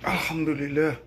alhamdulillah.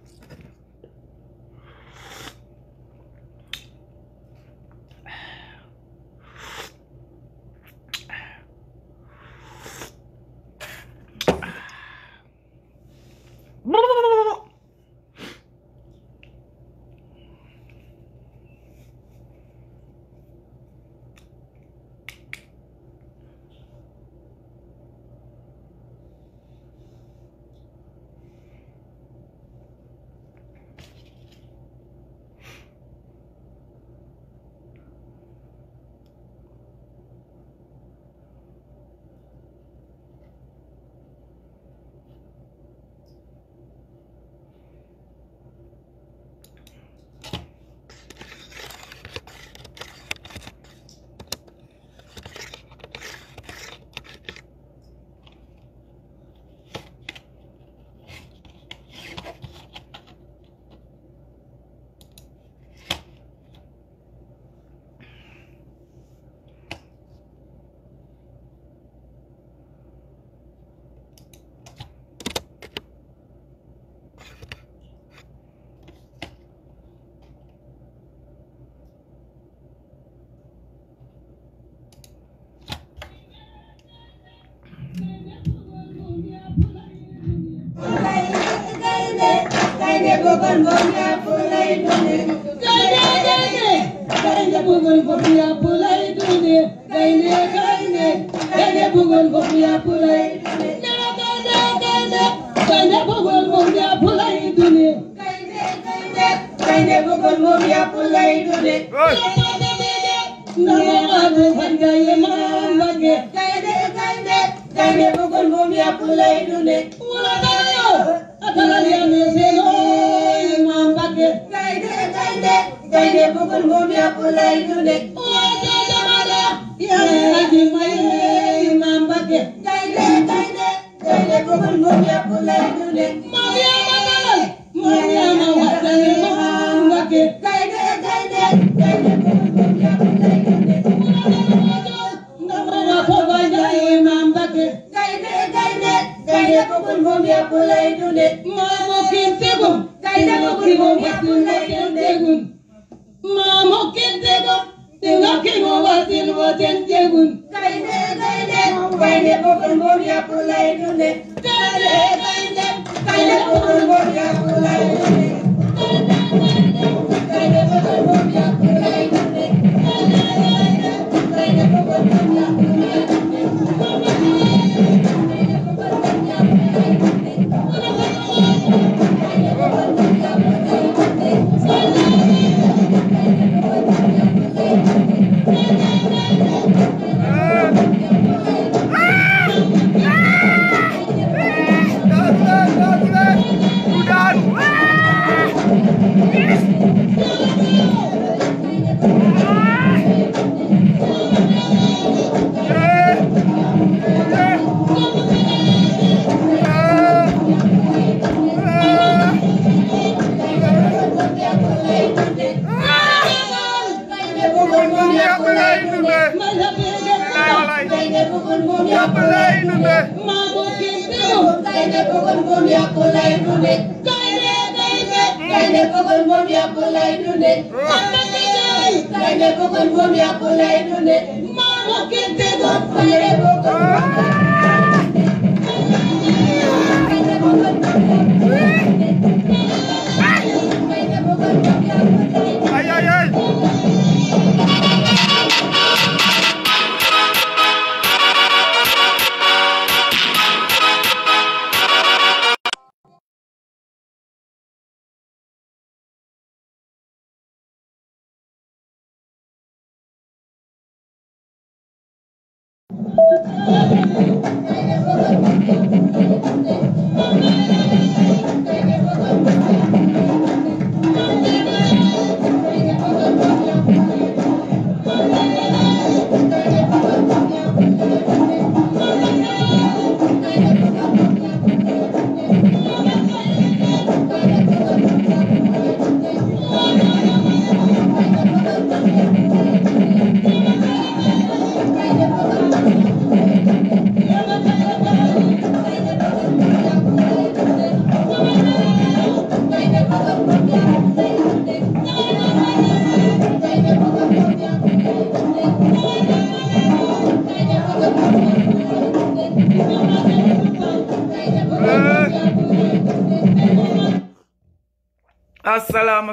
Assalamu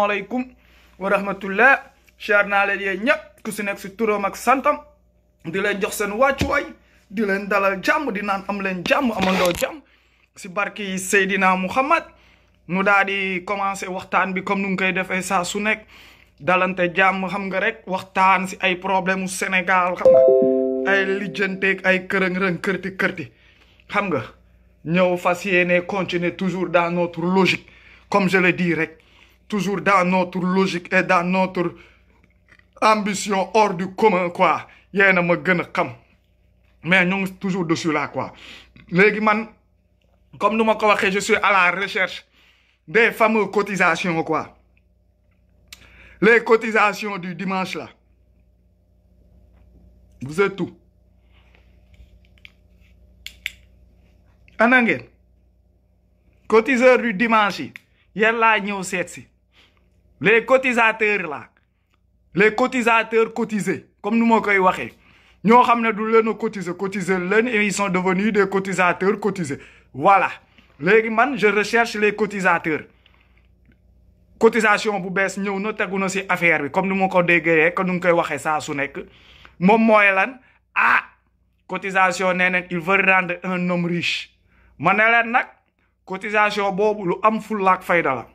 alaikum wa rahmatullah. Cher naa leen yéen ñëpp ku si nekk si turam ak santam di leen jox seen wàccuwaay di leen dalal jàmm di naan am leen jàmm amandoo jàmm si barki Seydina Muhammad nu daal di commencé waxtaan bi comme nu ngi koy defee saa su nekk dalante jàmm xam nga rek waxtaan si ay problème mu Sénégal xam nga ay lijjanteeg ay kërëng-rëng kërti xam nga ñëw fas yéene continuer toujours dans notre logique comme je le dis rek toujours dans notre logique et dans notre ambition hors du commun quoi yéena ma gën a xam mais ñu ngi toujours dessus là quoi léegi man comme nu ma ko waxee je suis à la recherche des fameuses cotisations quoi les cotisations du dimanche là vous êtes tout ana ngeen cotiseurs du dimanche yi yéen laa ñëw seet si les cotisateurs là les cotisateurs cotisés comme nu ma koy waxee ñoo xam ne du leen a cotiser leen et ils sont devenus des cotisateurs cotisés voilà léegi man je recherche les cotisateurs cotisation bu bees ñëw na tegu na si affaire bi comme ni ma ko déggee que nu ngi koy waxee saa su nekk moom mooy lan cotisation nee neen il veut rendre un homme riche ma ne leen nag cotisation boobu lu am fullaak fayda la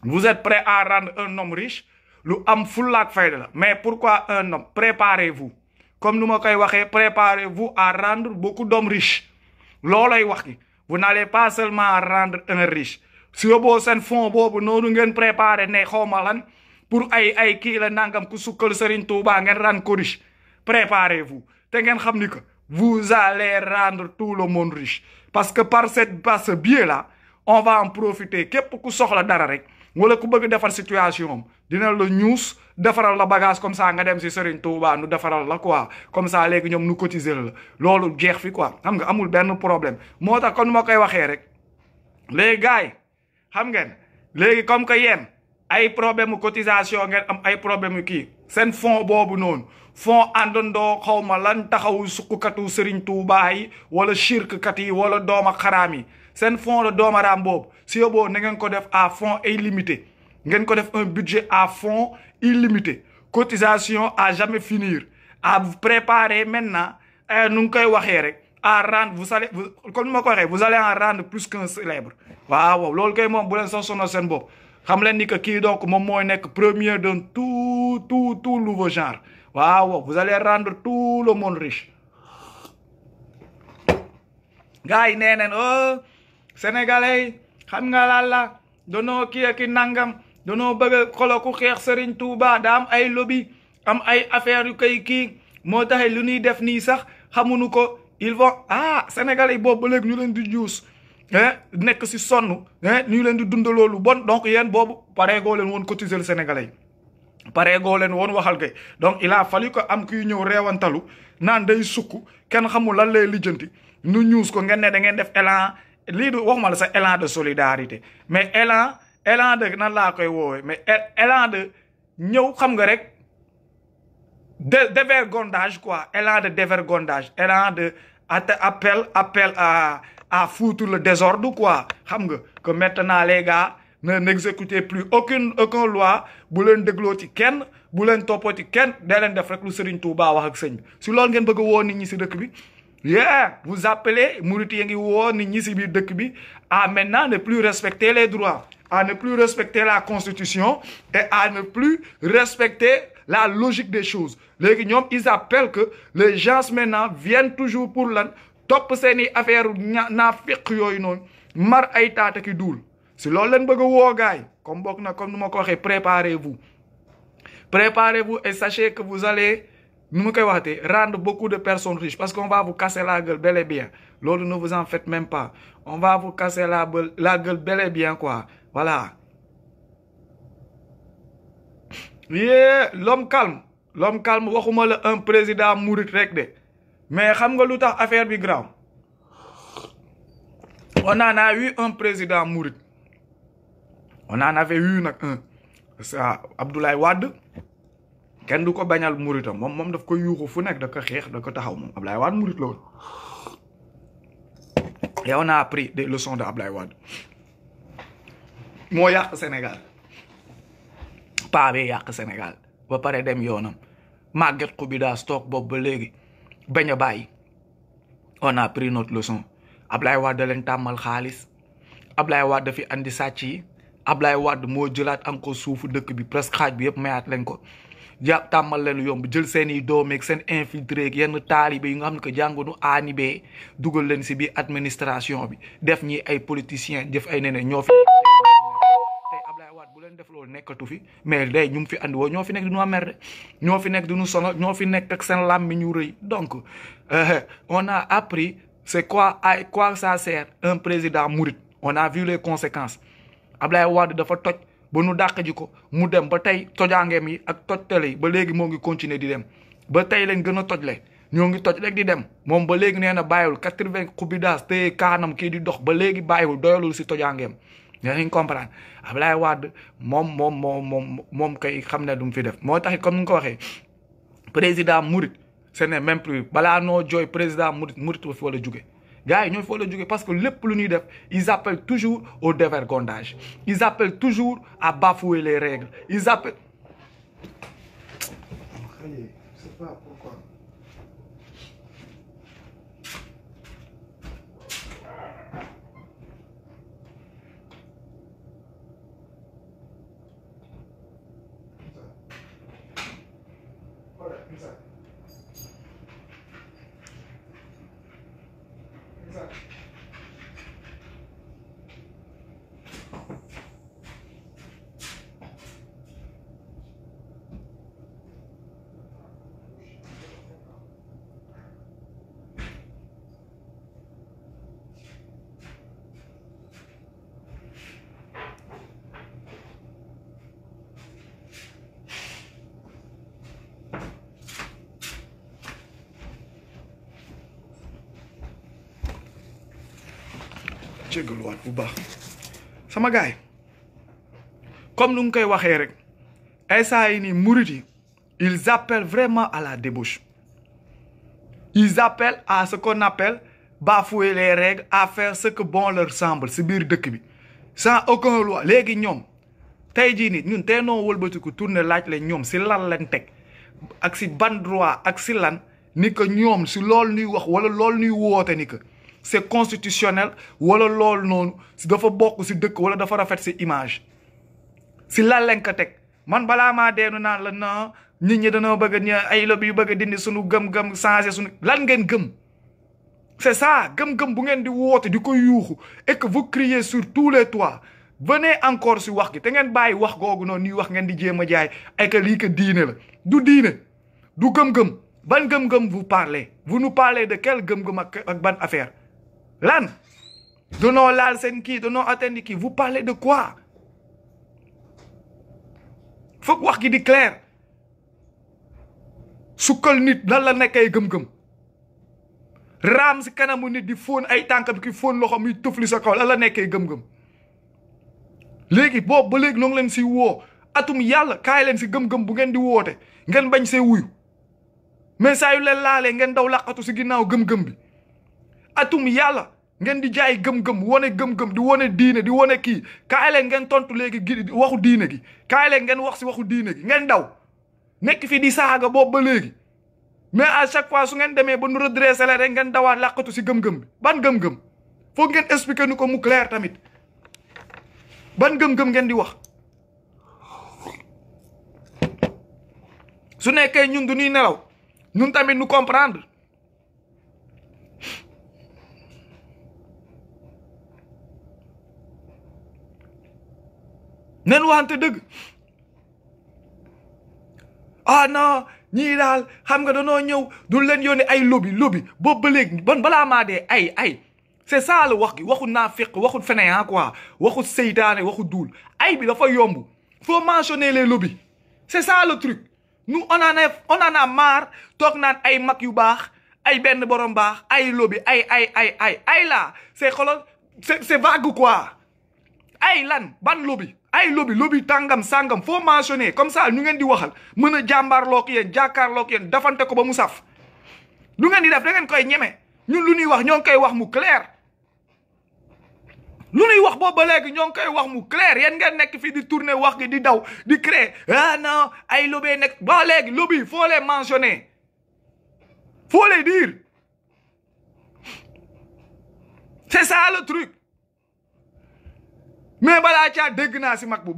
vous êtes prêt à rendre un homme riche lu am fullaak fayda la mais pourquoi un homme préparez-vous comme nu ma koy waxee préparez-vous à rendre beaucoup d'hommes riches loolay wax gi vous n'allez pas seulement rendre un riche si yóbboo seen fond boobu noonu ngeen préparer ne xawma lan pour ay kii la nangam ku sukkal Serigne Touba ngeen rendre ko riche préparez-vous te ngeen xam ni que vous allez rendre tout le monde riche parce que par ce biais là on va en profiter képp ku soxla dara rek wala ku bëgg defar situation am dina la ñuus defaral la bagage comme ça nga dem si Serigne Touba nu defaral la quoi comme ça léegi ñoom nu cotiser la loolu jeex fi quoi xam nga amul benn problème moo tax kon ma koy waxee rek les gars yi xam ngeen léegi comme que yéen ay problème cotisation ngeen am ay problème kii seen fond boobu noonu fond àndandoo xawma lan taxawu sukkukatu Serigne Touba yi wala shirkkat yi wala dooma xaraam yi seen fond la doomaraam boobu si yóbboo na ngeen ko def à fond illimité ngeen ko def un budget à fond illimité cotisation à jamais finir à vous préparer maintenant nu ngi koy waxee rek à rendre vous allez comme ma ko waxee vous allez en rendre plus qu'un célèbre waaw loolu kay moom bu leen sax sonal seen bopp xam leen ni que kii donc moom mooy nekk premier d'un tout nouveau genre waaw vous allez rendre tout le monde riche gars yi nee neen sénégalais xam nga lan la danoo kii ak nangam danoo bëgg a xolo ku xeex Serigne Touba daa am ay lobby am ay affaire yu koy kii moo tax lu ñuy def nii sax xamuñu ko ils vont sénégalais boobu ba léegi ñu leen di juus nekk si sonn ñu leen di dundaloo lu bon donc yéen boobu pareegoo leen woon cotiser le sénégalais yi pareegoo leen woon waxal kay donc il a fallu que am kuy ñëw reewantalu naan day sukk kenn xamul lan lay lijjanti nu ñuus ko ngeen ne da ngeen def élan lii du waxuma la sa élan de solidarité mais élan de nan laa koy woowee mais élan de ñëw xam nga rek dévergondage quoi élan de dévergondage élan de appel à foutre le désordre quoi xam nga que maintenant les gars n'exécutez plus aucune loi bu leen dégloo ci kenn bu leen toppoo ci kenn dee leen def rek lu Serigne Touba wax ak sëñ bi si loolu ngeen bëgg a woo nit ñi si dëkk bi vous appelez murit yi ngi woo nit ñi si biir dëkk bi à maintenant ne plus respecter les droits à ne plus respecter la constitution et à ne plus respecter la logique des choses léegi ñoom ils appellent que les gens maintenant viennent toujours pour lan topp seeni affaire naa fiq yooyu noonu mar ay taata ki duul si loolu leen bëgg a woo gaay comme bokk na comme nu ma ko waxee préparez-vous et sachez que vous allez nu ma koy waxatee rendre beaucoup de personnes riches parce qu'on va vous casser la gueule bel et bien loolu ne vous en faites même pas on va vous casser la gueule bel et bien quoi voilà l'homme calme waxuma la un président mouride rek de mais xam nga lu tax affaire bi grave on en a eu un président mouride on en avait eu nag un ça Abdoulaye Wade kenn du ko bañal muritam moom daf ko yuuxu fu nekk da ko xeex da ko taxaw moom Abdoulaye Wade murit la woon et on a appris des leçons de Abdoulaye Wade moo yàq Sénégal paa bee yàq Sénégal ba pare dem yoonam Maguette Koubidas toog boobu ba léegi bañ a bàyyi. On a pris notre leçon Ablaye Wade da leen tàmmal xaalis Ablaye Wade fi andi sàcc yi Ablaye Wade moo jëlaat encore suufu dëkk bi presque xaaj bi yëpp mayaat leen ko jàpp tàmmal leen yomb jël seen i doom ak seen infiltré ak yenn taalibe yi nga xam ne que jàngunu aani bee dugal leen si biir administration bi def ñi ay politiciens def ay neneen ñoo fi tey Ablaye Wade bu leen def loolu nekkatu fi mais day ñu fi andi woo ñoo fi nekk di ñu amerde ñoo fi nekk di ñu sonal ñoo fi nekk ak seen làmmi ñu rëy donc on a appris c'est quoi à quoi ça sert un président mouride on a vu les conséquences Ablaye Wade dafa toj ba nu dàq ji ko mu dem ba tey tojaangeem yi ak tojtale yi ba léegi moo ngi continuer di dem ba tey leen gën a tojle ñoo ngi toj rek di dem moom ba léegi nee na bàyyiwul 80 Koubidas te kaanam kii di dox ba léegi bàyyiwul doyalul si tojaangeem yaa ngi comprendre Ablaye Wade moom kay xam ne du mu fi def moo tax comme ni nga ko waxee président mouride ce n'est même plus balaa noo jooy président mouride ba fi wala jóge gars yi ñoo fi wala jóge parce que lépp lu ñuy def ils appellent toujours au dévergondage ils appellent toujours à bafouer les règles ils appellent je sais pas pourquoi jéggaluwaat bu baax sama gaay comme nu ngi koy waxee rek instant yi nii murit yi ils appellent vraiment à la débauche ils appellent à ce qu'on appelle bafouer les règles à faire ce que bon leur semble si biir dëkk bi sans aucun loi léegi ñoom tey jii nit ñun tey noo wëlbatiku tourner laaj leen ñoom si lan lañ teg ak si ban droit ak si lan ni que ñoom si loolu ñuy wax wala loolu ñuy woote ni que c'est constitutionnel wala loolu noonu si dafa bokk si dëkk wala dafa rafet si image si lan lañ ko teg man balaa maa deenu naan la na nit ñi dañoo bëgg a ay lobby yu bëgg a dindi suñu gëm-gëm changer suñu lan ngeen gëm c'est ça gëm-gëm bu ngeen di woote di ko yuuxu et que vous criez sur tous les toits venez encore si wax gi te ngeen bàyyi wax googu noonu ñuy wax ngeen di jéem a jaay ay que lii que diine la du diine du gëm-gëm ban gëm-gëm vous parlez vous nous parlez de quel gëm-gëm ak ban affaire lan danoo laal seen kii danoo atteindre kii vous parlez de quoi foog wax gi di clair sukkal nit lan la nekkay gëm-gëm raam si kanamu nit di fóon ay tànk bi ki fóon loxo muy tufli sa kaw lan la nekkay gëm-gëm léegi boobu ba léegi noo ngi leen si woo atum yàlla kaay leen si gëm-gëm bu ngeen di woote ngeen bañ see wuyu mais saa yu leen laalee ngeen daw laqatu si ginnaaw gëm-gëm bi atum yàlla ngeen di jaay gëm-gëm wane gëm-gëm di wane diine di wane kii kaay leen ngeen tontu léegi waxu diine gi kaay leen ngeen wax si waxu diine gi ngeen daw nekk fi di saaga boobu ba léegi mais à chaque fois su ngeen demee ba nu redresser la rek ngeen dawaat làqatu si gëm-gëm bi ban gëm-gëm foog ngeen expliquer nu ko mu clair tamit ban gëm-gëm ngeen di wax su nekkee ñun du ñuy nelaw ñun tamit nu comprendre nen waxante dëgg ah non ñii daal xam nga danoo ñëw du leen yónnee ay lobby boobu ba léegi bon balaa maa dee ay c'est ça la wax gi waxu naafiq waxu fainéant quoi waxu seytaane waxu duul ay bi dafa yomb faut mentionner les lobbies c'est ça le truc nous on en a marre toog naan ay mag yu baax ay benn borom baax ay lobby ay là c'est xolal c'est vague quoi ay lan ban lobby ay lobby tàngam sàngam faut mentionner comme ça ñu ngeen di waxal mën a jàmbaarloog yéen jàkkaarloog yéen dafante ko ba mu saf lu ngeen di def da ngeen koy ñeme ñun lu ñuy wax ñoo ngi koy wax mu clair lu nuy wax boobu ba léegi ñoo ngi koy wax mu clair yéen ngeen nekk fii di tourner wax gi di daw di créer ah non ay lobby nekk ba léegi lobby faut les mentionner faut les dire c'est ça le truc mais balaa caa dégg naa si mag bu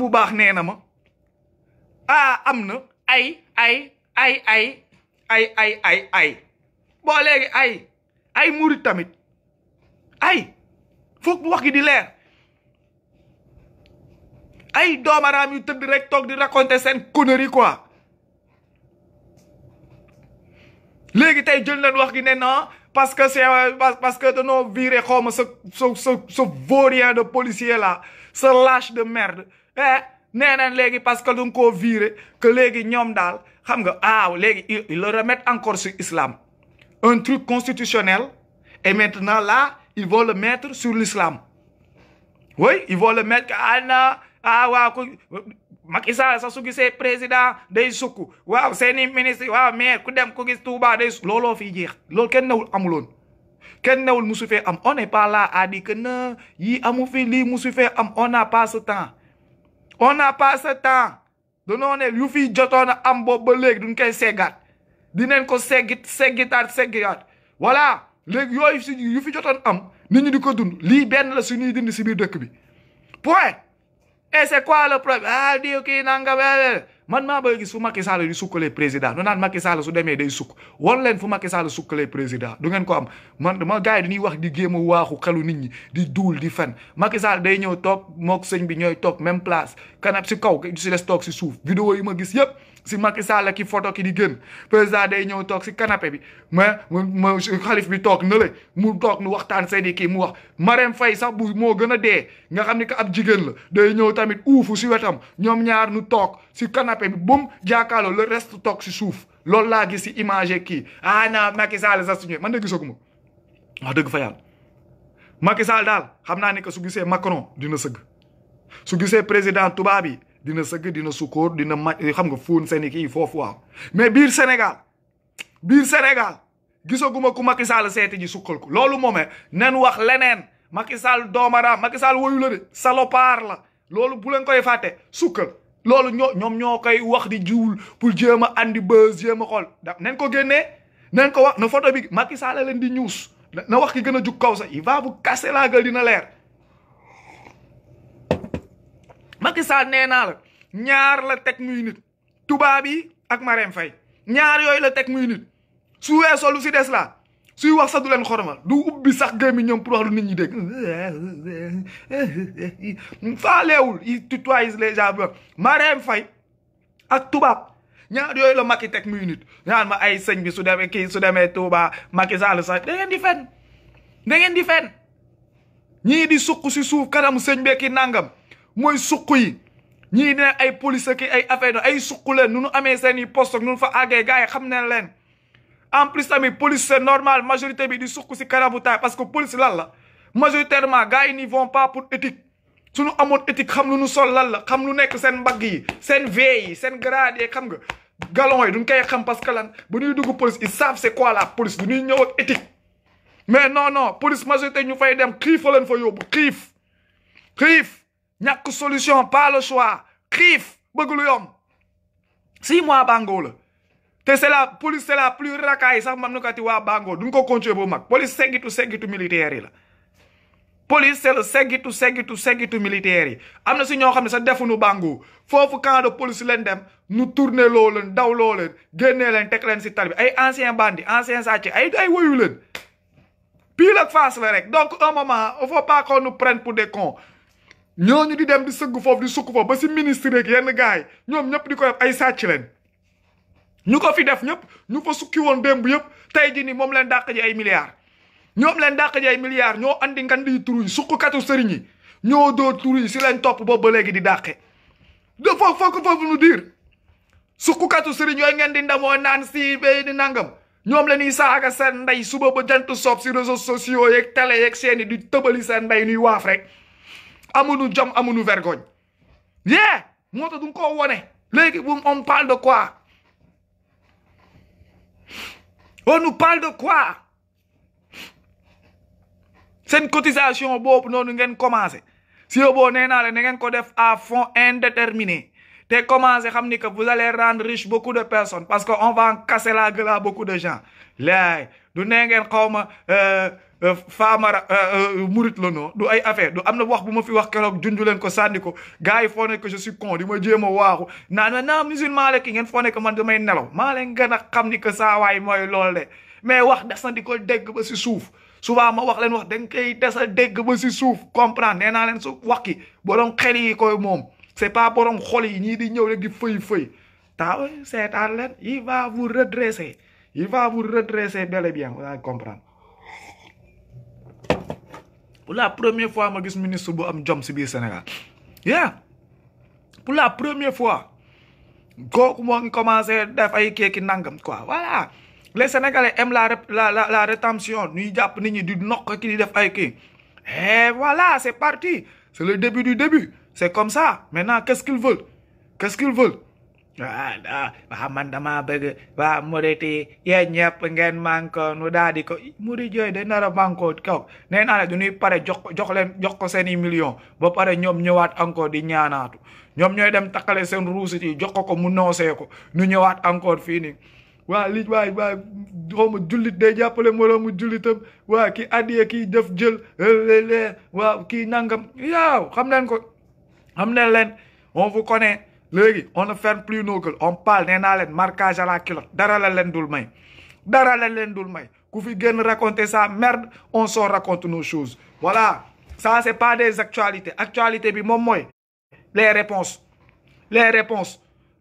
baax nee na ma ah am na ay boo léegi ay murit tamit ay foog bu wax gi di leer ay doomaraam yu tëdd rek toog di raconter seen connerie quoi léegi tey jël leen wax gi ne non parce que c'est parce que dañoo viré xaw ma ce vaurien de policier là ce lâche de merde nee nañ léegi parce que dañ koo viré que léegi ñoom daal xam nga léegi ils le remettent encore sur islam un truc constitutionnel et maintenant là ils vont le mettre sur l'islam oui ils vont le mettre waaw ku Macky Sall sax su gisee président day sukk waaw seeni ministre waaw maire ku dem ku gis Touba day looloo fiy jeex loolu kenn newul amuloon kenn newul musu fee am on n'est pas là à dire que na yii amu fi lii musu fee am on n'a pas ce temps danoo ne yu fi jotoon a am boobu ba léegi duñ koy seggaat dinañ ko seggitat voilà léegi yooyu si yu fi jotoon am nit ñi di ko dund lii benn la suñuy dindi si biir dëkk bi point. Et c'est quoi le problème di kii nanga man maa bëgg gis fu Macky Sall di sukkalee président nu naan Macky Sall su demee day sukk won leen fu Macky Sall sukkalee président du ngeen ko am man dama gars yi dañuy wax di géem a waaxu xelu nit ñi di duul di fen Macky Sall day ñëw toog mook sëñ bi ñooy toog même place kanam si kaw du si des toog si suuf vidéo yi ma gis yëpp si Macky Sall ki photo ki di génn président day ñëw toog si canapé bi mais ma xalif bi toog na le mu toog nu waxtaan seeni kii mu wax Marème Faye sax bu moo gën a dee nga xam ni que ab jigéen la day ñëw tamit uufu si wetam ñoom ñaar nu toog si canapé bi bum jàkkaarloo le reste toog si suuf loolu laa gis si image kii na Macky Sall sax suñu man de gisaguma wax dëgg fa yàlla Macky Sall daal xam naa ni que su gisee Macron dina sëgg su gisee président tubaab yi dina sëgg dina sukkoor dina xam nga fóon seeni kii foofu waaw mais biir Sénégal gisaguma ku Macky Sall seeti ji sukkal ko loolu moomee nen wax leneen Macky Sall doomaraam Macky Sall woyu la de salopard la loolu bu leen koy fàtte sukkal loolu ñoom ñoo koy wax di jiwul pour jéem a andi buzz jéem a xool nen ko génnee nen ko wax na photo bi Macky Sall leen di ñuus na wax ki gën a jug kaw sax il va vous casser la gueule dina leer Macky Sall nee naa la ñaar la teg muy nit tubaab yi ak Marème Faye ñaar yooyu la teg muy nit su weesoo lu si des la suy wax sax du leen xoromal du ubbi sax gémmi ñoom pour wax lu nit ñi dégg faaleewul il tutoie les gens Marème Faye ak tubaab ñaar yooyu la Macky teg muy nit ñaan ma ay sëñ bi su demee kii su demee Touba Macky Sall sax da ngeen di fen ñii di suq si suuf kanamu sëñ beeki nangam mooy suq yi ñii ne ay police ki ay affaire ay suq leen nu nu amee seen i poste ak nu nu fa àggee gars yi xam ne leen en plus tamit police c'est normal majorité bi di suq si kanamu taay parce que police lan la majoritairement gars yi n'y vont pas pour éthique suñu amoon éthique xam lu nu sol lan la xam lu nekk seen mbagg yi seen V yi seen grade yi xam nga galon yi duñ koy xam parce que lan bu ñuy dugg police ils savent c'est quoi la police du ñuy ñëw ak éthique mais non police majorité ñu fay dem xiif fa leen fa yóbbu xiif ñàkk solution pas le choix xiif bëgg lu yomb 6 mois Bango la te c'est la police c'est la plus racaille sax mam nukati waa Bango duñ ko continuer bu mag police seggitu militaire yi la police c'est le seggitu militaire yi am na si ñoo xam ne sax defuñu Bango foofu camp de police leen dem nu tourner loo leen daw loo leen génnee leen teg leen si tali bi ay ancien bandit ancien sàcc ay woyu leen pile ak face la rek donc un moment il faut pas qu'on nous prenne pour des cons ñooñu di dem di sëgg foofu di sukk foofu ba si ministre rek yenn gars yi ñoom ñëpp di ko def ay sàcc leen ñu ko fi def ñëpp ñu fa sukki woon démb yëpp tey ji ni moom leen dàq ji ay milliards ñoom leen dàq ji ay milliards ñoo andi ngandi tur yi sukkatu sëriñ yi ñoo dóor tur yi si leen topp boobu ba léegi di dàqe de foofu nu diir sukkatu sëriñ yooyu ngeen di ndamoo naan si bay di nangam ñoom la ñuy saaga seen ndey suba ba jant soob si réseaux sociaux yeeg télé yeeg seeni di tëbali seen ndey nuy waaf rek amuñu jom amuñu vergogne moo tax duñ ko wone léegi on parle de quoi on nous parle de quoi seen cotisation boobu noonu ngeen commencé si boo nee naa la na ngeen ko def à fond indéterminé te commencé xam ni que vous allez rendre riche beaucoup de personnes parce que on va en casser la gueule à beaucoup de gens laay du nee ngeen xaw ma faamara murit la non du ay affaire du am na wax bu ma fi wax keroog junju leen ko sànni ko gars yi foo ne que je suis con di ma jéem a waaxu naa musulman la ki ngeen foo ne que man damay nelaw maa leen gën a xam ni que saa waay mooy lool de mais wax des na di ko dégg ba si suuf souvent ma wax leen wax da nga koy des a dégg ba si suuf comprendre nee naa leen su wax ki borom xel yi koy moom c'est pas borom xol yi ñii di ñëw rek di fëy taw seetaan leen il va vous redresser bel et bien vous allez comprendre. Pour la première fois ma gis ministre bu am jom si biir Sénégal pour la première fois kooku moo ngi commencé def ay keeki nangam quoi voilà les Sénégalais aiment la rétention ñuy jàpp nit ñi di nokk ki di def ay kii et voilà c'est parti c'est le début du début c'est comme ça maintenant qu'est-ce qu'ils veulent waaw man dama bëgg waa murit yi yéen ñëpp ngeen manko nu daal di ko murit yooyu da nar a manko kaw nee naa la du ñuy pare jox ko seeni million ba pare ñoom ñëwaat encore di ñaanaatu ñoom ñooy dem takkale seen ruusit yi jox ko mu noosee ko nu ñëwaat encore fii nii waa li waay xawma jullit day jàppale moroomu jullitam waa ki addiye kii def jël waaw kii nangam yaaw xam ne leen on vous connaît léegi on ne ferme plus nos gueules on parle nee naa leen marquage à la culotte dara la leen dul may ku fi génn raconter sa merde on s'en raconte nos choses voilà ça c'est pas des actualité bi moom mooy les réponses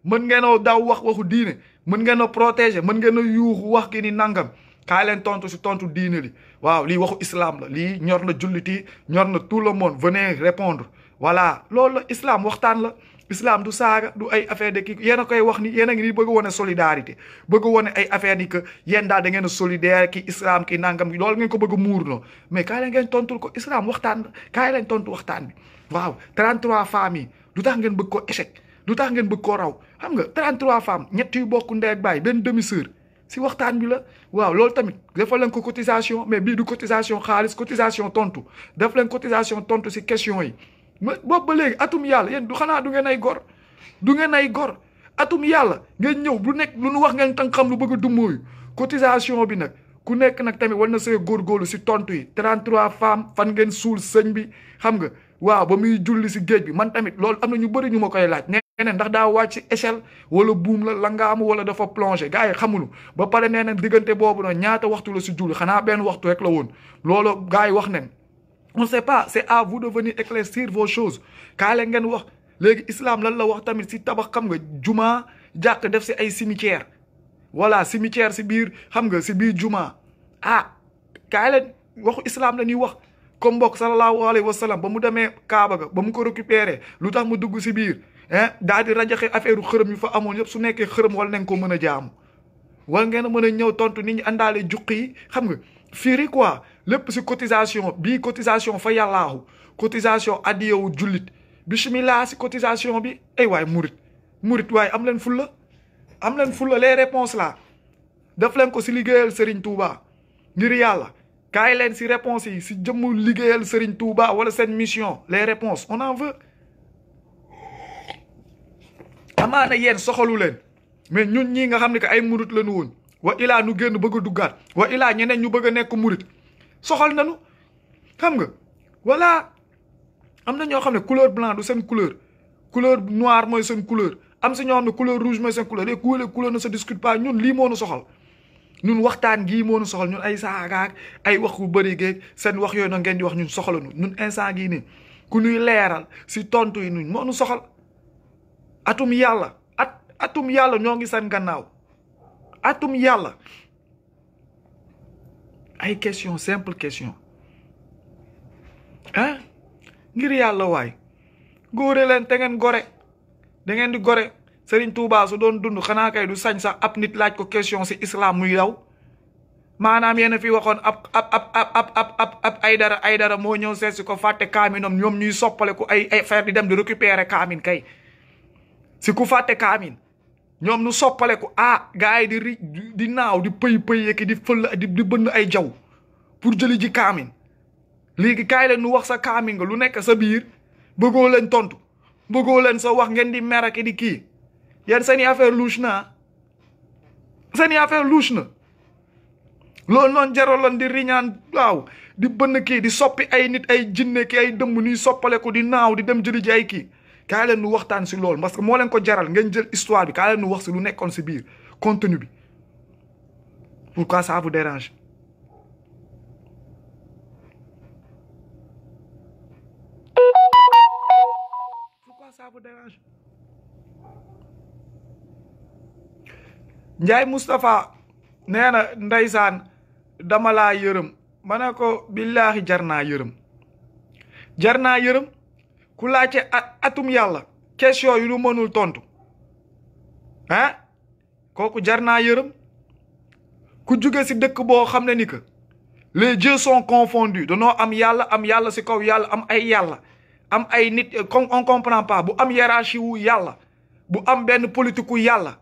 mën ngeen a daw wax waxu diine mën ngeen a protéger mën ngeen a yuuxu wax ki ni nangam kaay leen tontu si tontu diine li waaw lii waxu islam la lii ñor na jullit yi ñor na tout le monde venez répondre voilà loolu la islam waxtaan la islam du saaga du ay affaire de kii yéen a koy wax ni yéen a ngi ni bëgg wone solidarité bëgg wone ay affaire ni que yéen daal da ngeen a solidaire ki islam ki nangam loolu ngeen ko bëgg a muur no mais kaay leen ngeen tontul ko islam waxtaan la kaay leen tontu waxtaan bi waaw 33 femmes yi du tax ngeen bëgg ko échec du tax ngeen bëgg koo raw xam nga 33 femmes ñett yu bokk ndey ak baay benn demi-sœur si waxtaan bi la waaw loolu tamit defal leen ko cotisation mais bii du cotisation xaalis cotisation tontu def leen cotisation tontu si question yi boobu ba léegi atum yàlla yéen du xanaa du ngeen ay gor atum yàlla ngeen ñëw bu nekk lu nu wax ngeen tàng xam lu bëgg a dummóoyu cotisation bi nag ku nekk nag tamit war na see góorgóorlu si tontu yi 33 femmes fan ngeen suul sëñ bi xam nga waaw ba muy julli si géej bi man tamit loolu am na ñu bëri ñu ma koy laaj neneen ndax daa wàcc ci échelle wala buum la langaamu wala dafa plongé gars yi xamulu ba pare nee neen diggante boobu noonu ñaata waxtu la si julli xanaa benn waxtu rek la woon loolu gars yi wax nen on sait pas c'est à vous de venir éclaircir vos choses kaa leen ngeen wax léegi islam lan la wax tamit si tabax xam nga juma jàkk def si ay cimetière voilà cimetière si biir xam nga si biir juma kaa leen waxu islam la ñuy wax comme mbokk sallallahu alayhi wa sallam ba mu demee Kaaba ga ba mu ko récupérer lu tax mu dugg si biir daal di rajaxe affaire xërëm yu fa amoon yëpp su nekkee xërëm wala nañ ko mën a jaamu wala ngeen a mën a ñëw tontu nit ñi àndaale juq yi xam nga firi quoi lépp si cotisation bii cotisation fa yàllaahu cotisation addiyewu jullit bismillah si cotisation bi ay waay murit waaye am leen fulla les réponses là def leen ko si liggéeyal Serigne Touba ngir yàlla kaay leen si réponses yi si jëmmu liggéeyal Serigne Touba wala seen mission les réponses on en veut amaana yéen soxalu leen mais ñun ñii nga xam ne que ay murit lañu woon wa ilaa nu génn bëgg a duggaat wa ilaa ñeneen ñu bëgg a nekk murit soxal nañu xam nga voilà am na ñoo xam ne couleur blanc du seen couleur noire mooy seen couleur am si ñoo xam ne couleur rouge mooy seen couleur les couleurs ne se discute pas ñun lii moo nu soxal ñun waxtaan gii moo nu soxal ñun ay saagaak ay wax yu bëri geeg seen wax yooyu noonu ngeen di wax ñun soxalanu ñun instant gii nii ku ñuy leeral si tontu yi ñun moo nu soxal atum yàlla ñoo ngi seen gannaaw atum yàlla ay simple question ngir yàlla waay góore leen te ngeen gore da ngeen di gore Serigne Touba su doon dund xanaa kay du sañ sax ab nit laaj ko question si islam muy daw maanaam yéen a fi waxoon ab ay dara moo ñëw seet si ko fàtte kaaminam ñoom ñuy soppale ku ay affaire di dem di récupérer kaamin kay si ku fàtte kaamin ñoom nu soppale ko gars yi di naaw di pëy ki di fël di bënn ay jaw pour jëli ji kaamin léegi kaay leen nu wax sa kaami nga lu nekk sa biir bëggoo leen tontu bëggoo leen sa wax ngeen di mer ak di kii yéen seen affaire louche na seen affaire louche na loolu noonu jaraloon di riñaan waaw di bënn kii di soppi ay nit ay jinne ki ay dëmm nuy soppale ko di naaw di dem jëli ji ay kii kaay leen nu waxtaan si loolu parce que moo leen ko jaral ngeen jël histoire bi kaay leen nu wax si lu nekkoon si biir contenu bi pourquoi ça vous dérange pourquoi ça vous dérange Njaay Moustapha nee na ndeysaan dama laa yërëm ma ne ko billaahi jar naa yërëm ku laajte atum yàlla question yu lu mënul tontu ah kooku jar naa yërëm ku jóge si dëkk boo xam ne ni que les dieux sont confondus danoo am yàlla si kaw yàlla am ay nit on comprend pas bu am hiérarchie wu yàlla bu am benn politique wu yàlla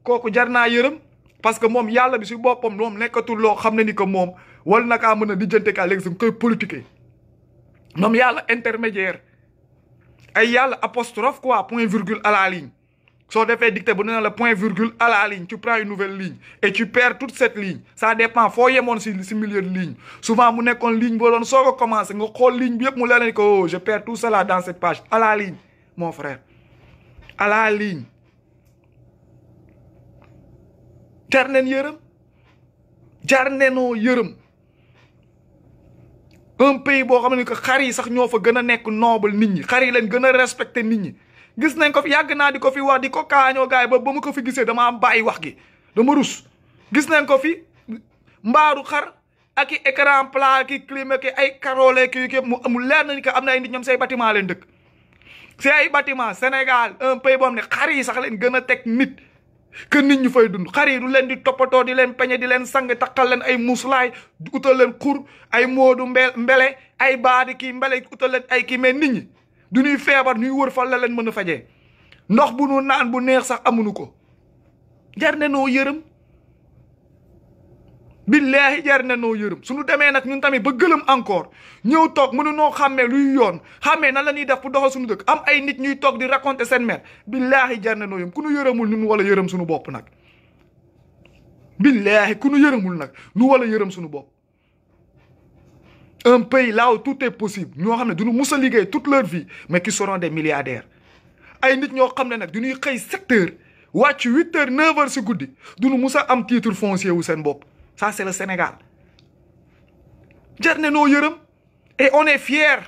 kooku jar naa yërëm parce que moom yàlla bi si boppam moom nekkatul loo xam ne ni que moom wala nakaa mën a lijjante kaa léegi su koy politique moom yàlla intermédiaire ay yàlla apostrophe quoi point virgule à la ligne soo defee dicté bu ne la point virgule à la ligne tu prends une nouvelle ligne et tu perds toute cette ligne ça dépend foo yemoon si milieu de ligne souvent mu nekkoon ligne boo doon soog a commencé nga xool ligne bi yëpp mu leen ni ko je perds tout cela dans cette page à la ligne mon frère à la ligne jar neen yërëm jar neenoo yërëm un pays boo xam ne que xar yi sax ñoo fa gën a nekk noble nit ñi xar yi leen gën a respecté nit ñi gis nañ ko fi yàgg naa di ko fi wax di ko kaañoo gaay ba mu ko fi gisee dama am bàyyi wax gi dama rus gis nañ ko fi mbaaru xar ak i écran plat ki clim ki ay carole ki mu leer nañ ko am na ay nit ñoom say bâtiment leen dëkk si ay bâtiment Sénégal un pays boo xam ne xar yi sax leen gën a teg nit que nit ñu fay dund xar yi du leen di toppatoo di leen peñe di leen sang takkal leen ay muslaay utal leen xur ay moodu mbele ay baadi kii mbele utal leen ay kii mais nit ñi du ñuy feebar ñuy wër fan la leen mën a fajee ndox bu nu naan bu neex sax amuñu ko jar na noo yërëm billaahi jar na noo yërëm suñu demee nag ñun tamit ba gëlëm encore ñëw toog mënu noo xàmmee luy yoon xàmmee nan la ñuy def pour doxal suñu dëkk am ay nit ñuy toog di raconter seen mer billaahi jar na noo yërëm ku nu yërëmul ñun wala yërëm suñu bopp nag billaahi ku nu yërëmul nag nu wala yërëm suñu bopp un pays là où tout est possible ñoo xam ne duñu mus a liggéey toute leur vie mais qui seront des milliardaires ay nit ñoo xam ne nag du ñuy xëy 7 heures wàcc 8 heures 9 heures si guddi duñu mus a am titre foncier wu seen bopp ça c'est le Sénégal jar na noo yërëm et on est fiers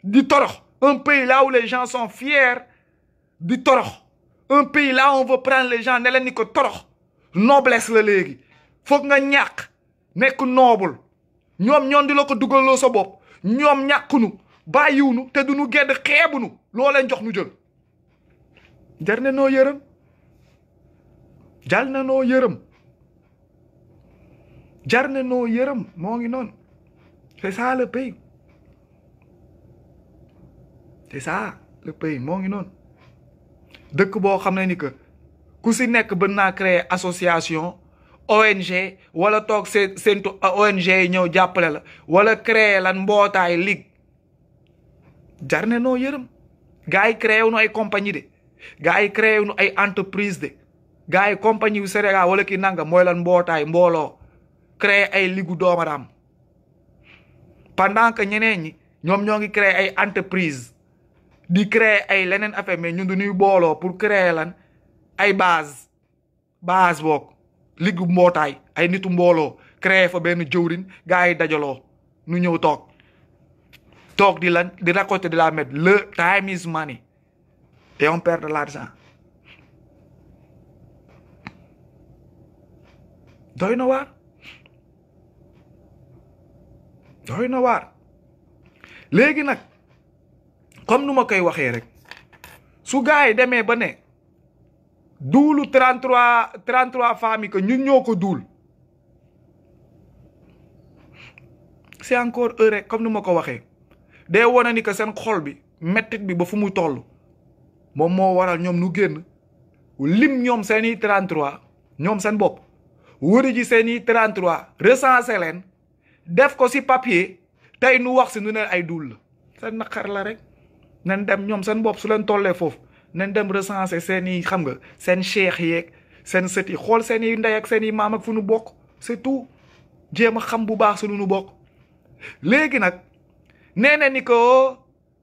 di torox un pays là où les gens sont fiers di torox un pays là où on veut prendre les gens ne leen ni ko torox noblesse la léegi foog nga ñàkk nekk noble ñoom ñoon di la ko dugaloo sa bopp ñoom ñàkkunu bàyyiwunu te duñu gedd xeebunu loo leen jox nu jël jar na noo yërëm jar na noo yërëm jar na noo yërëm moo ngi noonu c'est ça le pays c'est ça le pays moo ngi noonu dëkk boo xam ne ni que ku si nekk bën naa créer association ONG wala toog seen ONG yi ñëw jàppale la wala créer lan mbootaay ligue jar na noo yërëm gars yi créé wu nu ay compagnie de gars yi créé wu nu ay entreprise de gars yi compagnie wu Sénégal wala ki nanga mooy lan mbootaay mbooloo créer ay ligu doomaraam pendant que ñeneen ñi ñoom ñoo ngi créer ay entreprise di créer ay leneen affaire mais ñun dañuy booloo pour créer lan ay base boog ligu mbootaay ay nitu mbooloo créer fa benn jëwrin gars yi dajaloo nu ñëw toog di lan di raconter de la mettre le time is money et on perd de l'argent doy na waar léegi nag comme nu ma koy waxee rek su gars yi demee ba ne duulu 33 famille que ñun ñoo ko duul c'est encore heureux comme nu ma ko waxee day wane ni que seen xol bi mettit bi ba fu mu toll moom moo waral ñoom nu génn lim ñoom seeni 33 ñoom seen bopp wëri ji seeni 33 recensé leen def ko si papier tey nu wax si nu ne ay duul la seen naqar la rek nañ dem ñoom seen bopp su leen tollee foofu nañ dem recenser seen i xam nga seen cheikh yeeg seen sët yi xool seen i ndey ak seen i maam ak fu nu bokk c'est tout jéem a xam bu baax su nu bokk léegi nag nee na ni ko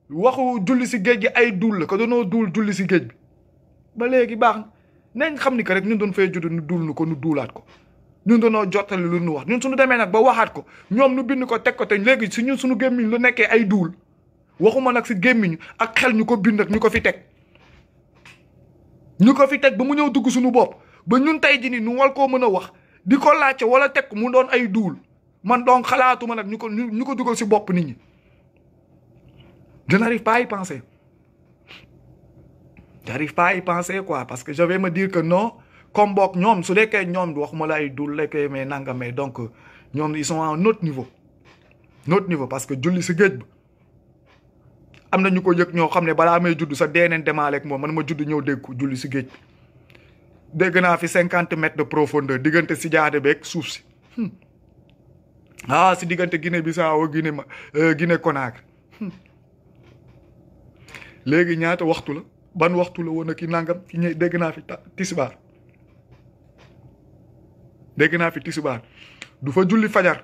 waxu julli si géej gi ay duul la ko danoo duul julli si géej bi ba léegi baax na nañ xam ni que rek ñun doon fay judd nu duul nu ko nu duulaat ko ñun dañoo jottali lu nu wax ñun suñu demee nag ba waxaat ko ñoom nu bind ko teg ko te léegi si ñun suñu gémmiñ lu nekkee ay duul waxuma nag si gémmiñ ak xel ñu ko bind ak ñu ko fi teg ba mu ñëw dugg suñu bopp ba ñun tey ji ni nu wal koo mën a wax di ko laajte wala teg mu doon ay duul man donc xalaatuma nag ñu ko dugal si bopp nit ñi je n'arrive pas à y penser quoi parce que je vais me dire que non comme boog ñoom su nekkee ñoom waxuma la ay duul lekkee mais nanga mais donc ñoom ils sont à un autre niveau parce que julli si géej ba am na ñu ko yëg ñoo xam ne balaa may judd sa deeneen demaaleeg moom man ma judd ñëw dégg ko julli si géej dégg naa fi 50 mètres de profondeur diggante si jaade beeg suuf si si diggante Guinée Bissau Guinée Conakry léegi ñaata waxtu la ban waxtu la woon ki nangam fi ñëw dégg naa fi tisbaar du fa julli fajar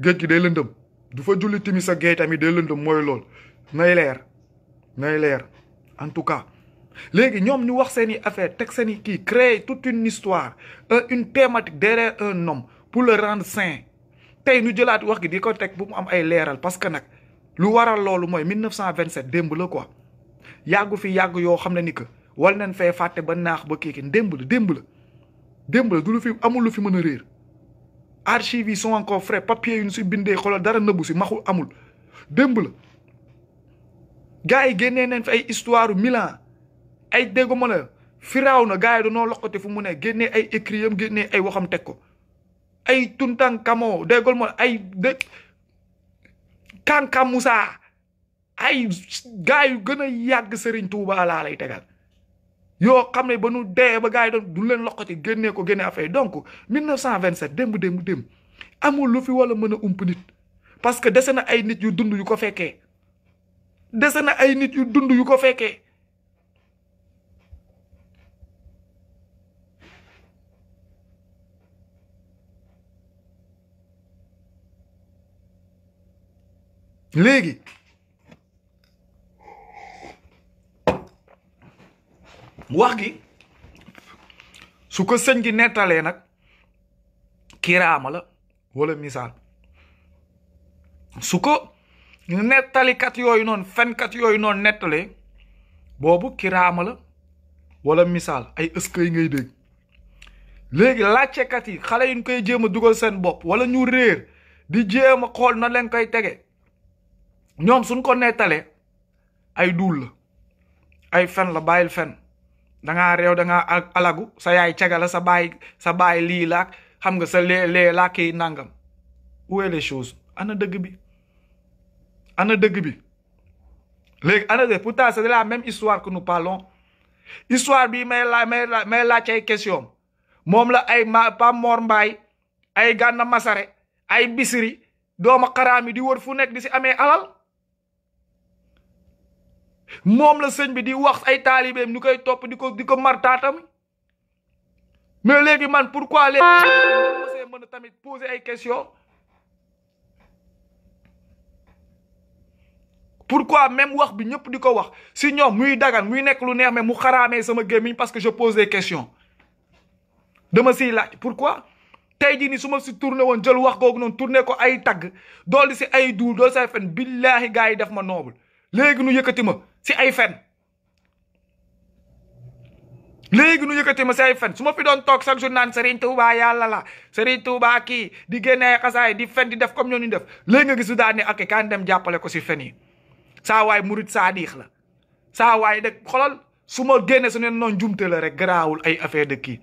géej gi day lëndëm du fa julli timis ak géej tamit day lëndëm mooy lool nay leer en tout cas léegi ñoom ñu wax seen i affaire teg seen i kii créer toute une histoire une thématique derrière un homme pour le rendre saint tey nu jëlaat wax gi di ko teg bu mu am ay leeral parce que nag lu waral loolu mooy 1927 démb la quoi yàggu fi yàgg yoo xam ne ni que wal nañ fee fàtte ba naax ba kii démb la du lu fi amul lu fi mën a réer archives yi sont encore frais papier yu ñu si bindee xoolal dara nëbbu si maxul amul démb la gars yi génnee nañ fi ay histoire Milan ay déggu ma la firaaw na gars yi dañoo loqati fu mu ne génnee ay écrits yam génnee ay waxam teg ko ay Toutankhamon déggul ma ay Kanka Moussa ay gars yu gën a yàgg Serigne Touba laa lay tegal yoo xam ne ba nu dee ba gars yi doon du leen loqati génnee ko génne affaire donc 1927 démb amul lu fi wala mën a ump nit parce que dese na ay nit yu dund yu ko fekkee léegi wax gi su ko sëñ gi nettalee nag kiraama la wala misaal su ko nettalikat yooyu noonu fenkat yooyu noonu nettalee boobu kiraama la wala misaal ay ëskay ngay dégg léegi laajtekat yi xale yi ñu koy jéem a dugal seen bopp wala ñu réer di jéem a xool na leen koy tege ñoom suñ ko nettalee ay duul la ay fen la bàyyil fen dangaa réew dangaa alagu sa yaay caga la sa baay lii laak xam nga sa lee laa kii nangam où est les choses ana dëgg bi léegi ana dëgg pourtant c'est de la même histoire que nous parlons histoire bi may laaj ay question moom la ay Pam Mor Mbaay ay Gana Masare ay Bisiri dooma xaraam yi di wër fu nekk di si amee alal moom la sëñ bi di wax ay taalibeem ñu koy topp di ko martaatam mais léegi man pourquoi léegi mën a tamit poser ay questions pourquoi même wax bi ñëpp di ko wax si ñoom muy dagan muy nekk lu neex mais mu xaraamee sama gémmiñ parce que je pose des questions dama siy laaj pourquoi tey jii ni su ma si tourné woon jël wax googu noonu tourné ko ay tagg dool si ay duur dool si ay fen billaahi gars yi def ma noobul léegi nu yëkkati ma si ay fen su ma fi doon toog chaque jour naan Serigne Touba yàlla la Serigne Touba kii di génne ay xasaay di fen di def comme ñoo ñu def léegi nga gis du daal ne ak kan dem jàppale ko si fen yi saa waay murit saadix la saa waay de xolal su ma génne su ne noonu jumte la rek garaawul ay affaire de kii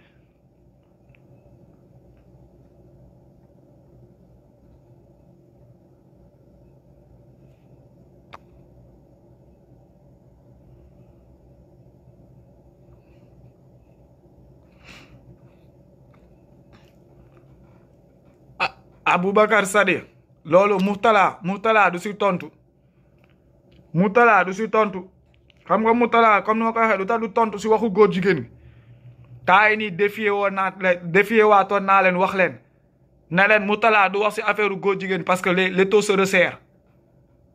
Aboubacar Sadikh loolu Mourtala du si tontu Mourtala du si tontu xam nga Mourtala comme ni ma ko waxee du tax du tontu si waxu góor jigéen bi taa yi nii défier waatoon naa leen wax leen ne leen Mourtala du wax si affaire góor jigéen parce que les taux se resserrent